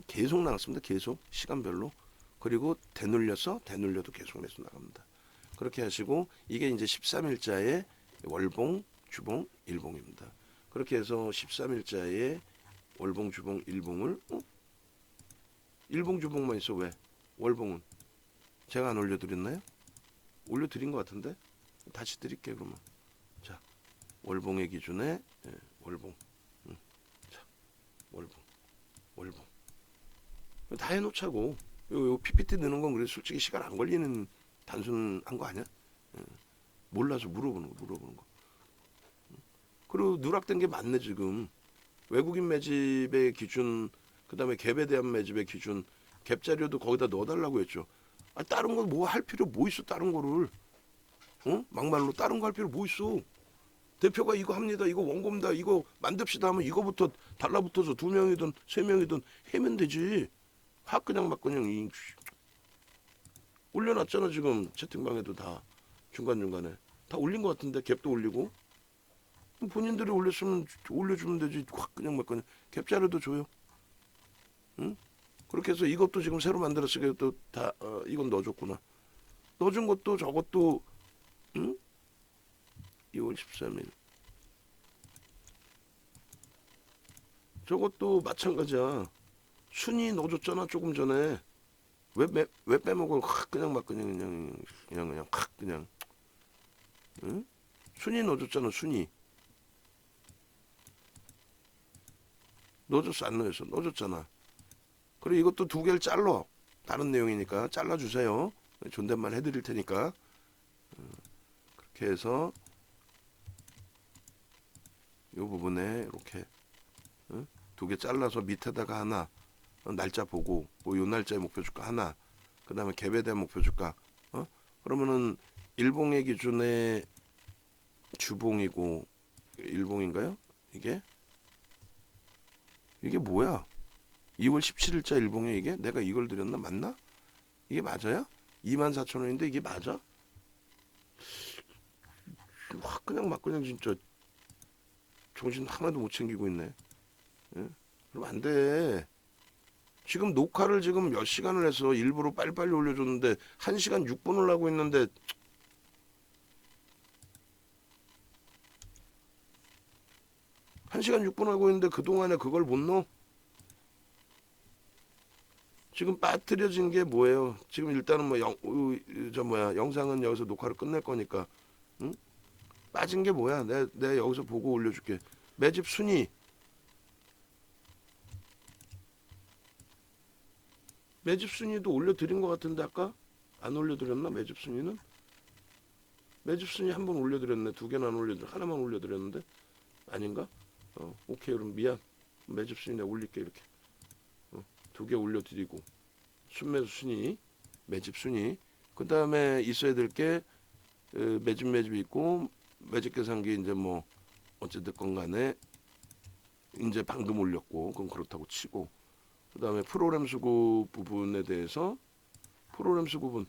계속 나갔습니다. 계속 시간별로. 그리고 대눌려도 계속 매수 나갑니다. 그렇게 하시고 이게 이제 13일자의 월봉, 주봉, 일봉입니다. 그렇게 해서 13일자의 월봉, 주봉, 일봉을 일봉, 주봉만 있어 왜? 월봉은 제가 안 올려드렸나요? 올려드린 것 같은데 다시 드릴게요 그러면. 자 월봉의 기준에 월봉 자 월봉 다 해놓자고 요 PPT 넣는 건 그래 솔직히 시간 안 걸리는 단순한 거 아니야? 몰라서 물어보는 거. 그리고 누락된 게 맞네 지금. 외국인 매집의 기준, 그 다음에 갭에 대한 매집의 기준, 갭 자료도 거기다 넣어달라고 했죠. 다른 거 뭐 할 필요 뭐 있어 다른 거를. 막말로 다른 거 할 필요 뭐 있어. 대표가 이거 합니다. 이거 원고입니다. 이거 만듭시다 하면 이거부터 달라붙어서 2명이든 3명이든 해면 되지. 그냥 막 그냥 올려놨잖아 지금 채팅방에도 다 중간중간에 다 올린 것 같은데 갭도 올리고 본인들이 올렸으면 올려주면 되지. 확 그냥 막 그냥 갭 자료도 줘요. 응? 그렇게 해서 이것도 지금 새로 만들었으니까 또다 이건 넣어줬구나. 넣어준 것도 저것도 응? 2월 13일 저것도 마찬가지야. 순위 넣어줬잖아 조금 전에. 왜 빼먹어? 확 그냥 막 그냥 확 그냥 응? 순위 넣어줬잖아. 순위 넣어줬어 안 넣었어? 넣어줬잖아. 그리고 이것도 두 개를 잘라. 다른 내용이니까 잘라주세요. 존댓말 해드릴 테니까. 그렇게 해서 이 부분에 이렇게 두 개 잘라서 밑에다가 하나 날짜 보고 뭐 요 날짜에 목표 주가 하나 그 다음에 갭에 대한 목표 주가 그러면은 일봉의 기준에 주봉이고 일봉인가요? 이게 뭐야? 2월 17일자 일봉에 이게 내가 이걸 드렸나 맞나? 이게 맞아요? 24,000원인데 이게 맞아? 확 그냥 막 그냥 진짜 정신 하나도 못 챙기고 있네. 예? 그럼 안 돼. 지금 녹화를 지금 몇 시간을 해서 일부러 빨리빨리 올려줬는데 1시간 6분을 하고 있는데 1시간 6분 하고 있는데 그동안에 그걸 못 넣어? 지금 빠뜨려진 게 뭐예요? 지금 일단은 뭐 영상은 여기서 녹화를 끝낼 거니까 응? 빠진 게 뭐야? 내가 여기서 보고 올려줄게. 매집 순위 매집 순위도 올려드린 것 같은데 아까 안 올려드렸나? 매집 순위는 매집 순위 한 번 올려드렸네. 두 개는 안 올려드렸 하나만 올려드렸는데 아닌가? 오케이 그럼 미안. 매집 순위 내가 올릴게 이렇게 두 개 올려드리고 순매수 순위 매집 순위 그 다음에 있어야 될 게 매집이 있고 매집 계산기 이제 뭐 어쨌든 간에 이제 방금 올렸고 그건 그렇다고 치고 그 다음에 프로그램 수급 부분에 대해서 프로그램 수급은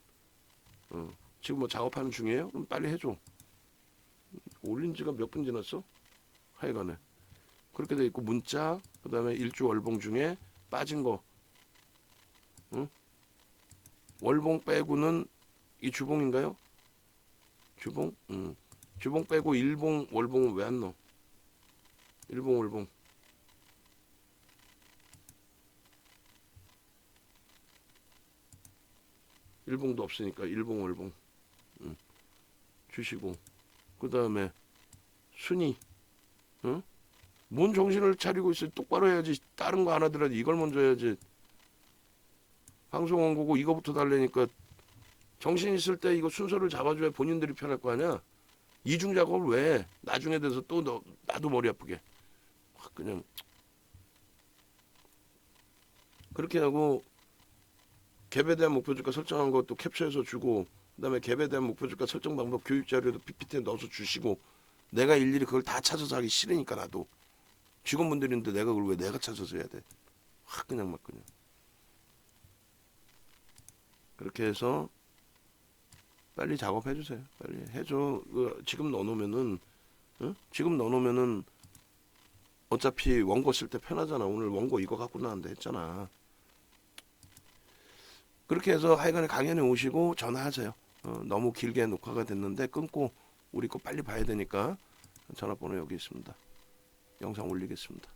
지금 뭐 작업하는 중이에요? 그럼 빨리 해줘. 올린 지가 몇 분 지났어? 하여간에 그렇게 돼 있고 문자 그 다음에 일주 월봉 중에 빠진 거 응? 월봉 빼고는 이 주봉인가요? 주봉? 주봉 빼고 일봉 월봉은 왜 안 넣어? 일봉 월봉 일봉도 없으니까 일봉 월봉 주시고 그 다음에 순위 뭔 정신을 차리고 있어요. 똑바로 해야지. 다른 거 안 하더라도 이걸 먼저 해야지. 방송 원고고 이거부터 달래니까 정신 있을 때 이거 순서를 잡아줘야 본인들이 편할 거 아니야. 이중 작업을 왜 해? 나중에 돼서 또 나도 머리 아프게 확 그냥 그렇게 하고 갭에 대한 목표 주가 설정한 것도 캡처해서 주고 그다음에 갭에 대한 목표 주가 설정 방법 교육 자료도 PPT에 넣어서 주시고 내가 일일이 그걸 다 찾아서 하기 싫으니까 나도 직원분들인데 내가 그걸 왜 내가 찾아서 해야 돼? 확 그냥 막 그냥 그렇게 해서 빨리 작업해 주세요. 빨리 해줘. 지금 넣어놓으면은 지금 넣어놓으면은 어차피 원고 쓸 때 편하잖아. 오늘 원고 이거 갖고 나왔는데 했잖아. 그렇게 해서 하여간에 강연에 오시고 전화하세요. 너무 길게 녹화가 됐는데 끊고 우리 거 빨리 봐야 되니까 전화번호 여기 있습니다. 영상 올리겠습니다.